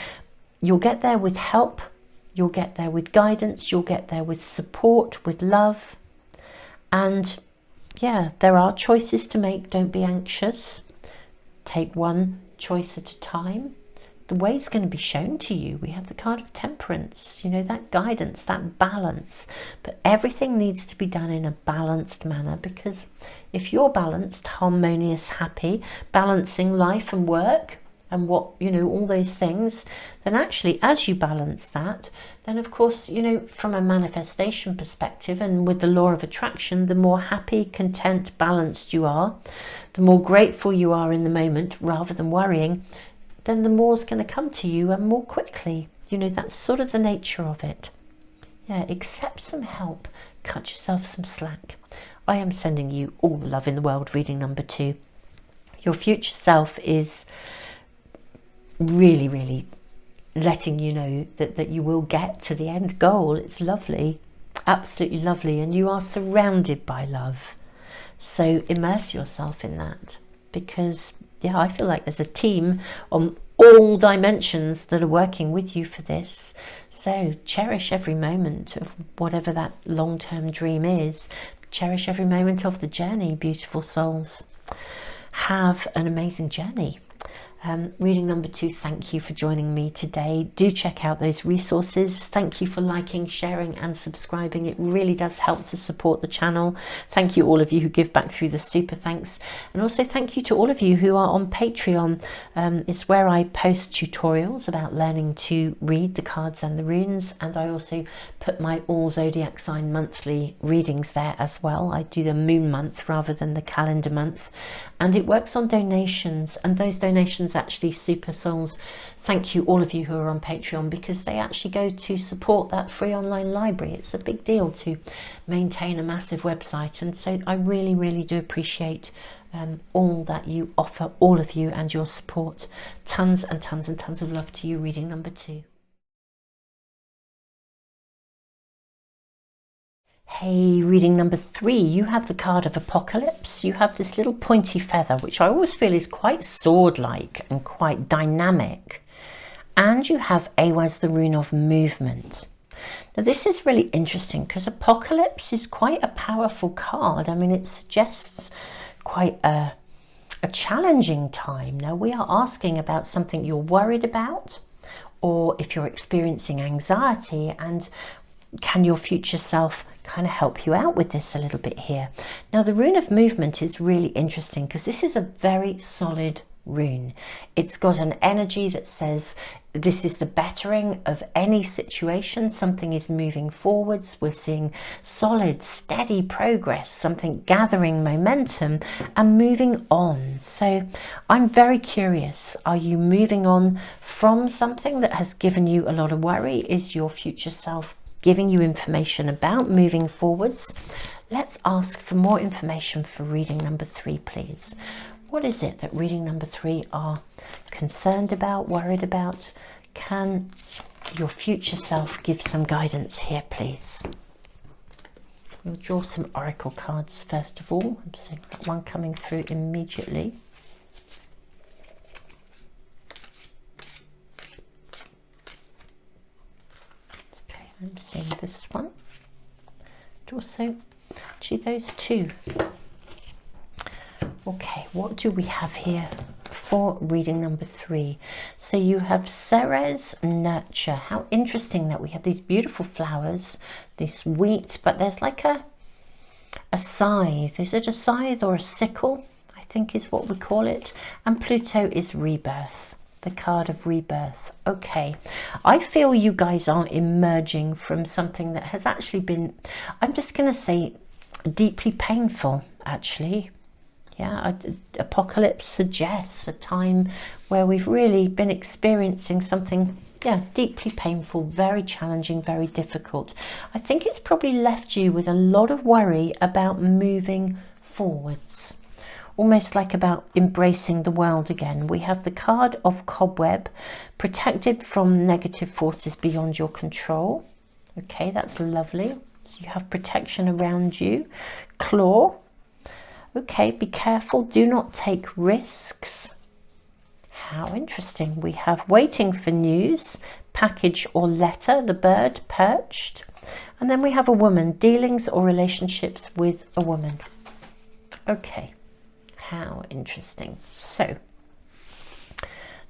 You'll get there with help. You'll get there with guidance. You'll get there with support, with love. And yeah, there are choices to make. Don't be anxious. Take one choice at a time. The way's going to be shown to you. We have the card of temperance, you know, that guidance, that balance. But everything needs to be done in a balanced manner, because if you're balanced, harmonious, happy, balancing life and work, and what, you know, all those things, then actually as you balance that, then of course, you know, from a manifestation perspective and with the law of attraction, the more happy, content, balanced you are, the more grateful you are in the moment rather than worrying, then the more is going to come to you and more quickly. You know, that's sort of the nature of it. Yeah, accept some help, cut yourself some slack. I am sending you all the love in the world, reading number 2. Your future self is really, really letting you know that you will get to the end goal. It's lovely, absolutely lovely, and you are surrounded by love. So immerse yourself in that, because yeah, I feel like there's a team on all dimensions that are working with you for this. So cherish every moment of whatever that long-term dream is. Cherish every moment of the journey, beautiful souls. Have an amazing journey. Reading number 2, thank you for joining me today. Do check out those resources. Thank you for liking, sharing and subscribing. It really does help to support the channel. Thank you all of you who give back through the super thanks, and also thank you to all of you who are on Patreon. It's where I post tutorials about learning to read the cards and the runes, and I also put my all zodiac sign monthly readings there as well. I do the moon month rather than the calendar month, and it works on donations, and those donations actually, super souls, thank you all of you who are on Patreon, because they actually go to support that free online library. It's a big deal to maintain a massive website, and so I really, really do appreciate all that you offer, all of you, and your support. Tons and tons and tons of love to you. Reading number 2. Hey, reading number 3, you have the card of Apocalypse. You have this little pointy feather, which I always feel is quite sword-like and quite dynamic. And you have Awaz, the rune of movement. Now this is really interesting because Apocalypse is quite a powerful card. I mean, it suggests quite a challenging time. Now we are asking about something you're worried about, or if you're experiencing anxiety, and can your future self kind of help you out with this a little bit here. Now the rune of movement is really interesting because this is a very solid rune. It's got an energy that says this is the bettering of any situation. Something is moving forwards. We're seeing solid, steady progress, something gathering momentum and moving on. So I'm very curious. Are you moving on from something that has given you a lot of worry? Is your future self giving you information about moving forwards? Let's ask for more information for reading number 3, please. What is it that reading number 3 are concerned about, worried about? Can your future self give some guidance here, please? We'll draw some oracle cards first of all. I'm seeing that one coming through immediately. I'm seeing this one, and also actually those 2. Okay, what do we have here for reading number 3? So you have Ceres, nurture. How interesting that we have these beautiful flowers, this wheat, but there's like a scythe. Is it a scythe or a sickle? I think is what we call it. And Pluto is rebirth, the card of rebirth. Okay, I feel you guys are emerging from something that has actually been, I'm just going to say, deeply painful, actually. Yeah, Apocalypse suggests a time where we've really been experiencing something, yeah, deeply painful, very challenging, very difficult. I think it's probably left you with a lot of worry about moving forwards. Almost like about embracing the world again. We have the card of Cobweb, protected from negative forces beyond your control. Okay, that's lovely. So you have protection around you. Claw. Okay, be careful. Do not take risks. How interesting. We have waiting for news, package or letter, the bird perched. And then we have a woman, dealings or relationships with a woman. Okay. How interesting. So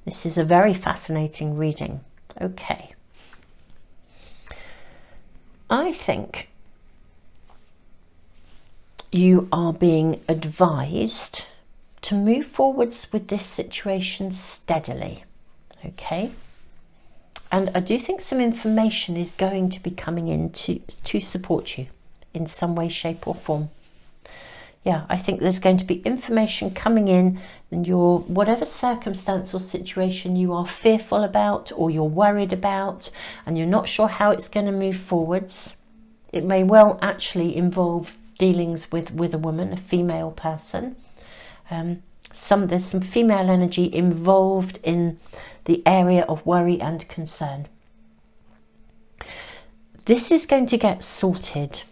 this is a very fascinating reading. Okay, I think you are being advised to move forwards with this situation steadily, okay? And I do think some information is going to be coming in to support you in some way, shape or form. Yeah, I think there's going to be information coming in, and your whatever circumstance or situation you are fearful about or you're worried about and you're not sure how it's going to move forwards. It may well actually involve dealings with a woman, a female person. There's some female energy involved in the area of worry and concern. This is going to get sorted.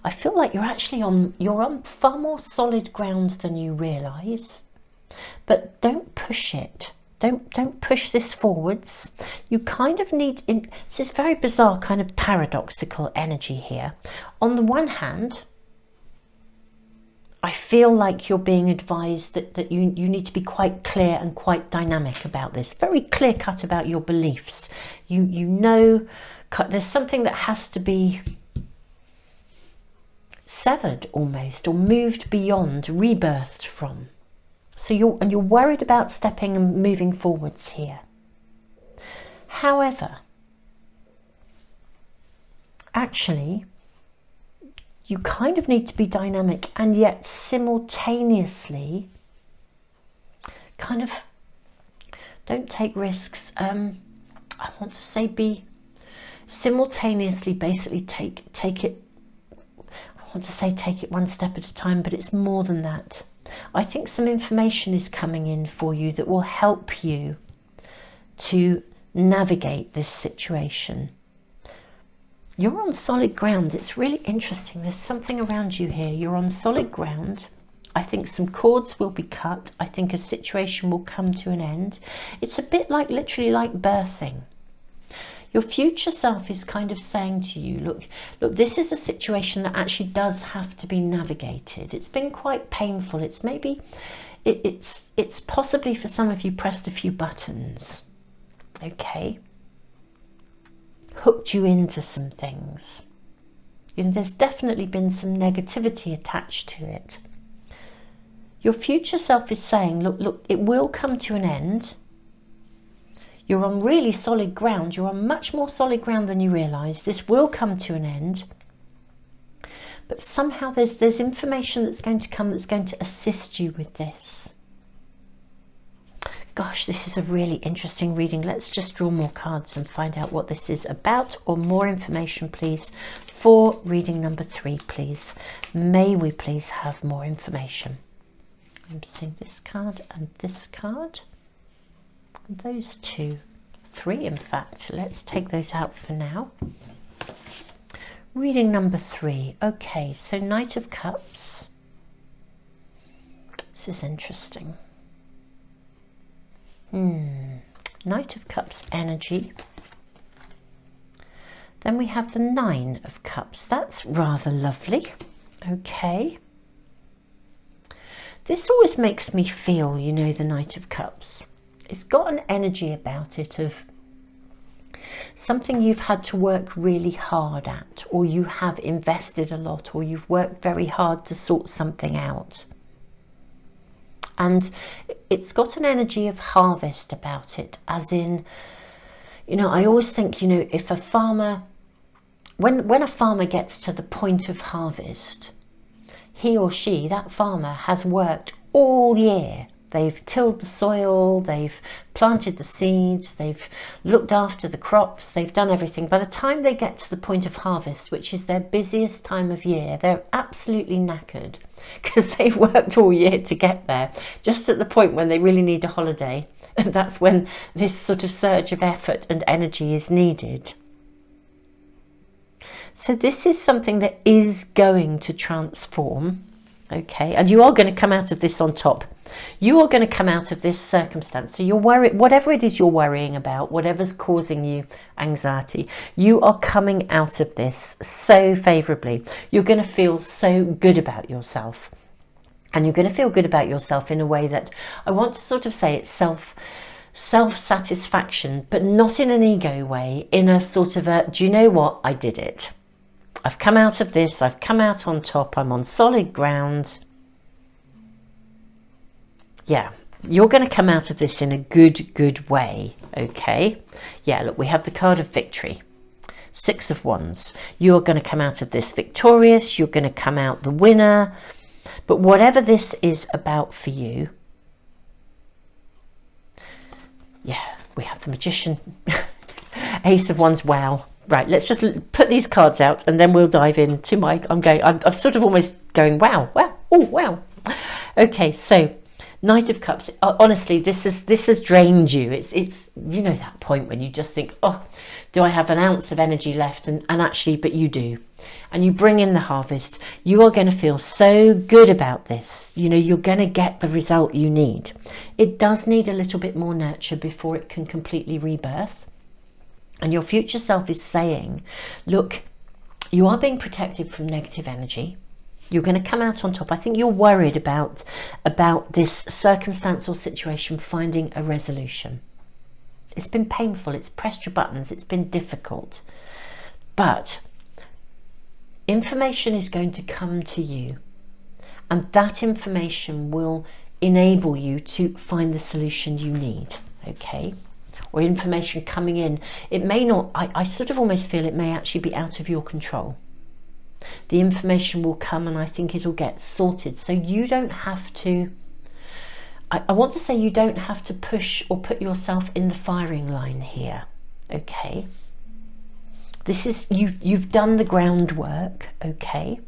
I feel like you're on far more solid ground than you realise, but don't push it. Don't push this forwards. You kind of need, it's this very bizarre kind of paradoxical energy here. On the one hand, I feel like you're being advised that you need to be quite clear and quite dynamic about this, very clear cut about your beliefs. You know, there's something that has to be severed almost, or moved beyond, rebirthed from. So you're worried about stepping and moving forwards here. However, actually, you kind of need to be dynamic and yet simultaneously kind of don't take risks. I want to say be simultaneously, basically take it. I want to say take it one step at a time, but it's more than that. I think some information is coming in for you that will help you to navigate this situation. You're on solid ground. It's really interesting. There's something around you here. You're on solid ground. I think some cords will be cut. I think a situation will come to an end. It's a bit like, literally like birthing. Your future self is kind of saying to you, look, this is a situation that actually does have to be navigated. It's been quite painful. It's maybe, it's possibly for some of you pressed a few buttons, okay? Hooked you into some things. You know, there's definitely been some negativity attached to it. Your future self is saying, look, it will come to an end. You're on really solid ground. You're on much more solid ground than you realise. This will come to an end. But somehow there's information that's going to come that's going to assist you with this. Gosh, this is a really interesting reading. Let's just draw more cards and find out what this is about, or more information, please, for reading number 3, please. May we please have more information? I'm seeing this card and this card. And those 2, 3 in fact. Let's take those out for now. Reading number 3. Okay, so Knight of Cups. This is interesting. Knight of Cups energy. Then we have the 9 of Cups. That's rather lovely. Okay. This always makes me feel, you know, the Knight of Cups. It's got an energy about it of something you've had to work really hard at, or you have invested a lot, or you've worked very hard to sort something out. And it's got an energy of harvest about it, as in, you know, I always think, you know, if a farmer, when a farmer gets to the point of harvest, he or she, that farmer, has worked all year. They've tilled the soil, they've planted the seeds, they've looked after the crops, they've done everything. By the time they get to the point of harvest, which is their busiest time of year, they're absolutely knackered because they've worked all year to get there. Just at the point when they really need a holiday, and that's when this sort of surge of effort and energy is needed. So this is something that is going to transform, okay? And you are going to come out of this on top. You are going to come out of this circumstance. So you're worried, whatever it is you're worrying about, whatever's causing you anxiety, you are coming out of this so favourably. You're going to feel so good about yourself. And you're going to feel good about yourself in a way that I want to sort of say it's self-satisfaction, but not in an ego way, in a sort of a, do you know what? I did it. I've come out of this. I've come out on top. I'm on solid ground. Yeah, you're going to come out of this in a good way, okay? Yeah, look, we have the card of victory. 6 of Wands. You're going to come out of this victorious. You're going to come out the winner. But whatever this is about for you, yeah, we have the Magician. Ace of Wands. Wow. Right, let's just put these cards out and then we'll dive into my, I'm sort of almost going, wow, wow, oh, wow. Okay, so Knight of Cups. Honestly, this has drained you. It's you know that point when you just think, oh, do I have an ounce of energy left? And actually, but you do. And you bring in the harvest. You are going to feel so good about this. You know, you're going to get the result you need. It does need a little bit more nurture before it can completely rebirth. And your future self is saying, look, you are being protected from negative energy. You're going to come out on top. I think you're worried about this circumstance or situation finding a resolution. It's been painful. It's pressed your buttons. It's been difficult. But information is going to come to you. And that information will enable you to find the solution you need. Okay? Or information coming in. It may not, I sort of almost feel it may actually be out of your control. The information will come and I think it'll get sorted. So you don't have to, I want to say you don't have to push or put yourself in the firing line here. Okay. This is, you've done the groundwork. Okay.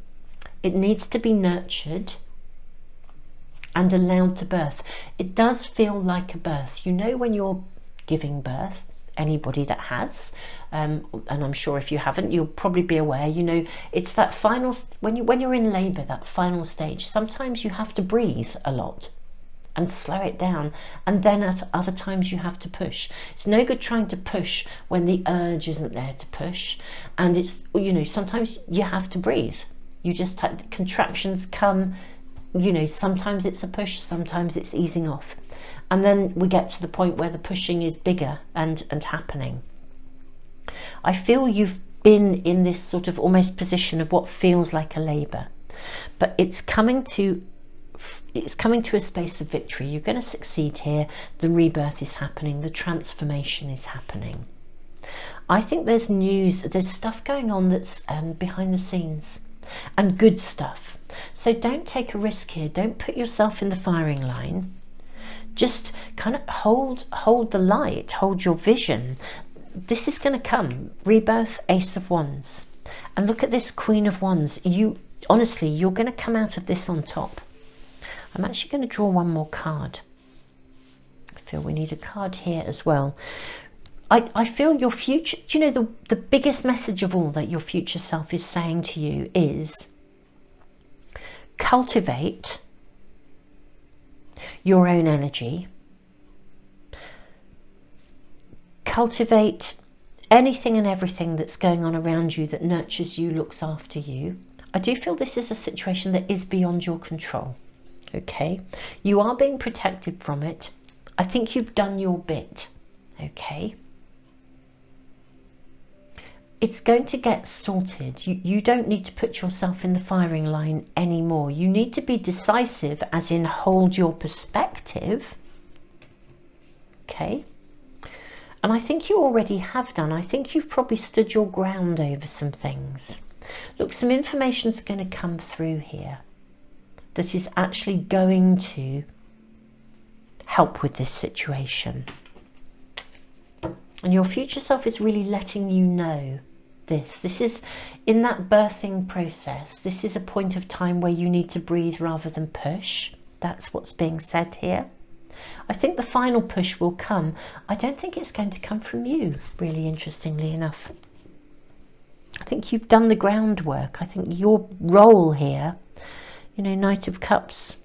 It needs to be nurtured and allowed to birth. It does feel like a birth. You know, when you're giving birth, anybody that has, and I'm sure if you haven't, you'll probably be aware, you know, it's that final, when you're in labor, that final stage, sometimes you have to breathe a lot and slow it down, and then at other times you have to push. It's no good trying to push when the urge isn't there to push, and it's, you know, sometimes you have to breathe. You just have, contractions come, you know, sometimes it's a push, sometimes it's easing off. And then we get to the point where the pushing is bigger and happening. I feel you've been in this sort of almost position of what feels like a labour, but it's coming to a space of victory. You're going to succeed here. The rebirth is happening. The transformation is happening. I think there's news, there's stuff going on that's behind the scenes, and good stuff. So don't take a risk here. Don't put yourself in the firing line. Just kind of hold the light, hold your vision. This is going to come. Rebirth, Ace of Wands. And look at this Queen of Wands. Honestly, you're going to come out of this on top. I'm actually going to draw one more card. I feel we need a card here as well. I feel your future, do you know, the biggest message of all that your future self is saying to you is cultivate your own energy. Cultivate anything and everything that's going on around you that nurtures you, looks after you. I do feel this is a situation that is beyond your control. Okay, you are being protected from it. I think you've done your bit. Okay, it's going to get sorted. You don't need to put yourself in the firing line anymore. You need to be decisive, as in hold your perspective. Okay. And I think you already have done. I think you've probably stood your ground over some things. Look, some information's going to come through here that is actually going to help with this situation. And your future self is really letting you know this. This is in that birthing process. This is a point of time where you need to breathe rather than push. That's what's being said here. I think the final push will come. I don't think it's going to come from you, really, interestingly enough. I think you've done the groundwork. I think your role here, you know, Knight of Cups,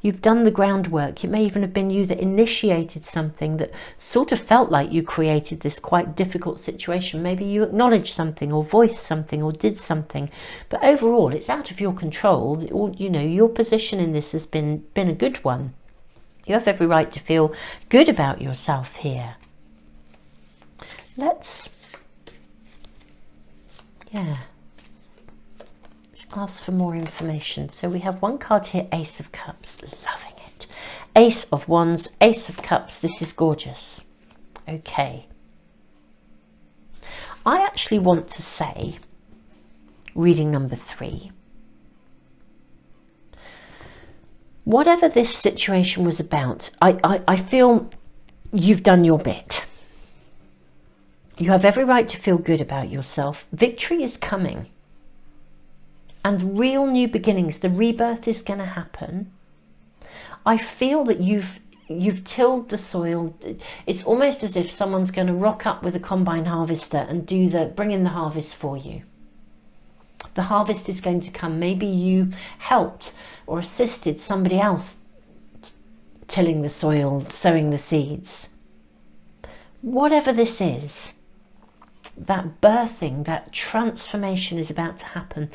you've done the groundwork. It may even have been you that initiated something that sort of felt like you created this quite difficult situation. Maybe you acknowledged something or voiced something or did something, but overall it's out of your control. You know, your position in this has been a good one. You have every right to feel good about yourself here. Let's ask for more information. So we have one card here, Ace of Cups, loving it. Ace of Wands, Ace of Cups. This is gorgeous. Okay. I actually want to say, reading number 3, whatever this situation was about, I feel you've done your bit. You have every right to feel good about yourself. Victory is coming. And real new beginnings, the rebirth is going to happen. I feel that you've tilled the soil. It's almost as if someone's going to rock up with a combine harvester and bring in the harvest for you. The harvest is going to come. Maybe you helped or assisted somebody else tilling the soil, sowing the seeds. Whatever this is, that birthing, that transformation is about to happen.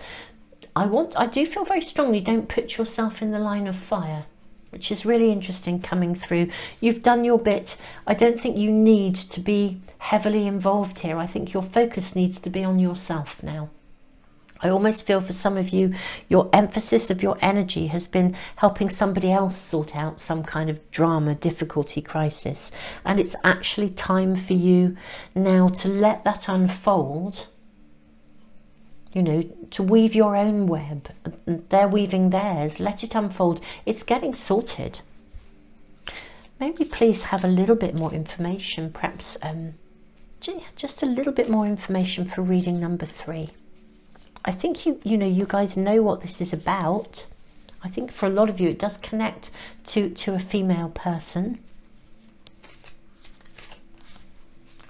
I do feel very strongly, don't put yourself in the line of fire, which is really interesting coming through. You've done your bit. I don't think you need to be heavily involved here. I think your focus needs to be on yourself now. I almost feel for some of you, your emphasis of your energy has been helping somebody else sort out some kind of drama, difficulty, crisis. And it's actually time for you now to let that unfold, you know, to weave your own web. They're weaving theirs. Let it unfold. It's getting sorted. Maybe please have a little bit more information, perhaps just a little bit more information for reading number 3. I think you guys know what this is about. I think for a lot of you it does connect to a female person.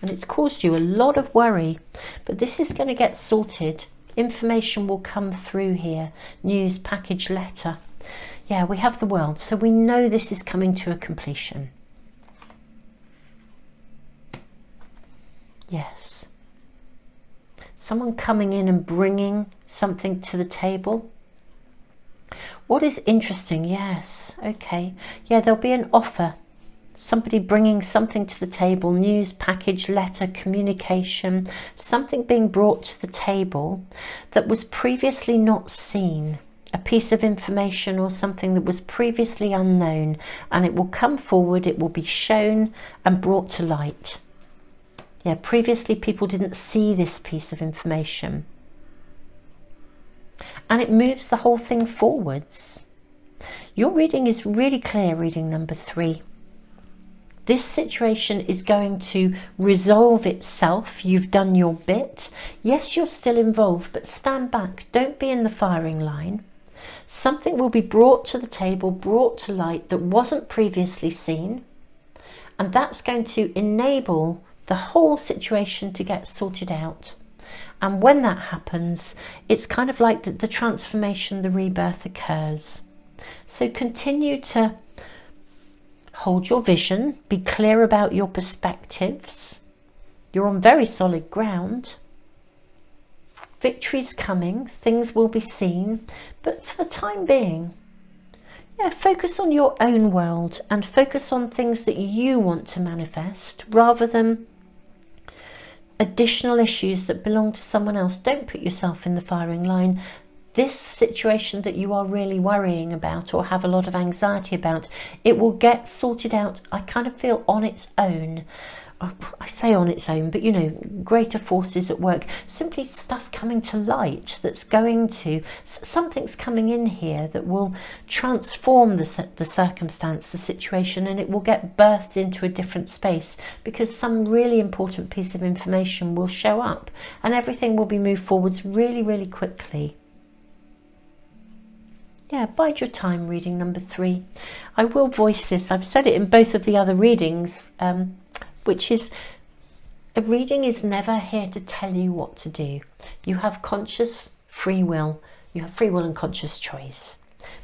And it's caused you a lot of worry. But this is going to get sorted. Information will come through here. News, package, letter. Yeah, we have the World. So we know this is coming to a completion. Yes. Someone coming in and bringing something to the table. What is interesting? Yes. Okay. Yeah, there'll be an offer. Somebody bringing something to the table. News, package, letter, communication. Something being brought to the table that was previously not seen. A piece of information or something that was previously unknown. And it will come forward. It will be shown and brought to light. Yeah, previously people didn't see this piece of information. And it moves the whole thing forwards. Your reading is really clear, reading number 3. This situation is going to resolve itself. You've done your bit. Yes, you're still involved, but stand back. Don't be in the firing line. Something will be brought to the table, brought to light that wasn't previously seen. And that's going to enable the whole situation to get sorted out. And when that happens, it's kind of like the transformation, the rebirth occurs. So continue to hold your vision, be clear about your perspectives. You're on very solid ground. Victory's coming, things will be seen, but for the time being, yeah, focus on your own world and focus on things that you want to manifest rather than additional issues that belong to someone else. Don't put yourself in the firing line. This situation that you are really worrying about or have a lot of anxiety about, it will get sorted out, I kind of feel, on its own. I say on its own, but you know, greater forces at work, simply stuff coming to light that's going to, something's coming in here that will transform the circumstance, the situation, and it will get birthed into a different space because some really important piece of information will show up and everything will be moved forwards really, really quickly. Yeah, bide your time, reading number 3. I will voice this. I've said it in both of the other readings, which is, a reading is never here to tell you what to do. You have conscious free will. You have free will and conscious choice.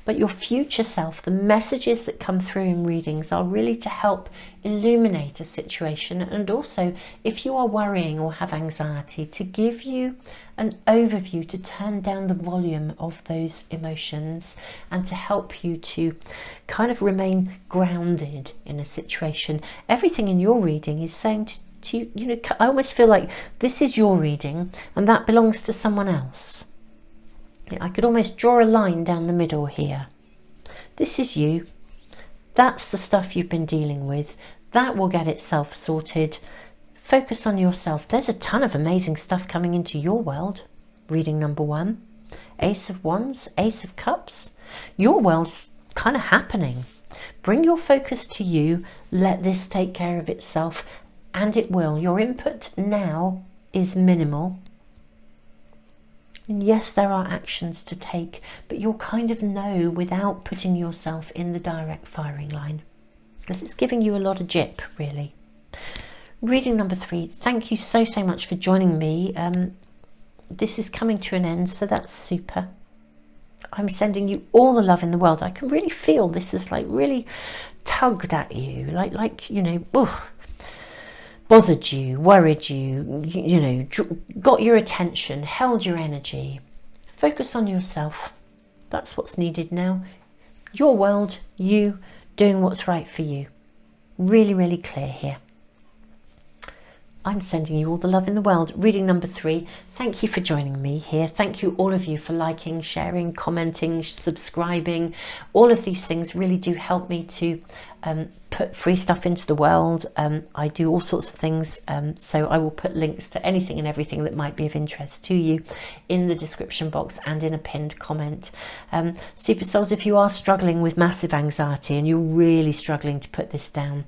But your future self, the messages that come through in readings are really to help illuminate a situation, and also if you are worrying or have anxiety, to give you an overview, to turn down the volume of those emotions and to help you to kind of remain grounded in a situation. Everything in your reading is saying to you, you know, I almost feel like this is your reading and that belongs to someone else. I could almost draw a line down the middle here. This is you. That's the stuff you've been dealing with. That will get itself sorted. Focus on yourself. There's a ton of amazing stuff coming into your world. Reading number 1. Ace of Wands, Ace of Cups. Your world's kind of happening. Bring your focus to you. Let this take care of itself. And it will. Your input now is minimal. And yes, there are actions to take, but you'll kind of know without putting yourself in the direct firing line, because it's giving you a lot of jip, really. Reading number 3, thank you so much for joining me. This is coming to an end, so that's super. I'm sending you all the love in the world. I can really feel this is like really tugged at you, like you know, bothered you, worried you, you know, got your attention, held your energy. Focus on yourself. That's what's needed now. Your world, you doing what's right for you. Really, really clear here. I'm sending you all the love in the world. Reading number 3, thank you for joining me here. Thank you, all of you, for liking, sharing, commenting, subscribing. All of these things really do help me to put free stuff into the world. I do all sorts of things, so I will put links to anything and everything that might be of interest to you in the description box and in a pinned comment. Super Souls, if you are struggling with massive anxiety and you're really struggling to put this down,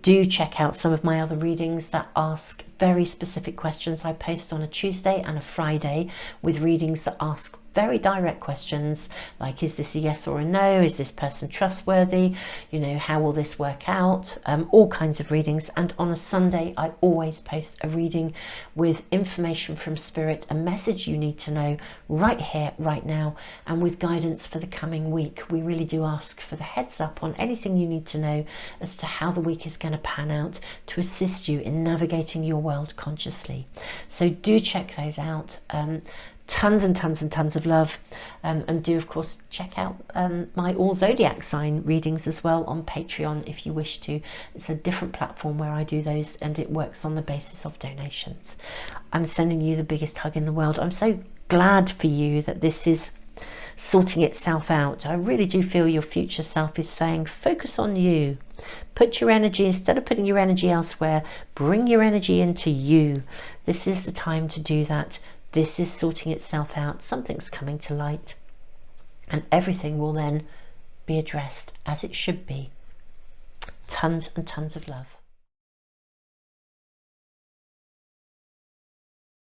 do check out some of my other readings that ask very specific questions. I post on a Tuesday and a Friday with readings that ask very direct questions, like, is this a yes or a no? Is this person trustworthy? You know, how will this work out? All kinds of readings. And on a Sunday, I always post a reading with information from Spirit, a message you need to know right here, right now, and with guidance for the coming week. We really do ask for the heads up on anything you need to know as to how the week is going to pan out to assist you in navigating your world consciously. So do check those out. Tons and tons and tons of love, and do of course check out my all zodiac sign readings as well on Patreon if you wish to. It's a different platform where I do those, and it works on the basis of donations. I'm sending you the biggest hug in the world. I'm so glad for you that this is sorting itself out. I really do feel your future self is saying, focus on you. Put your energy, instead of putting your energy elsewhere, bring your energy into you. This is the time to do that. This is sorting itself out. Something's coming to light, and everything will then be addressed as it should be. Tons and tons of love.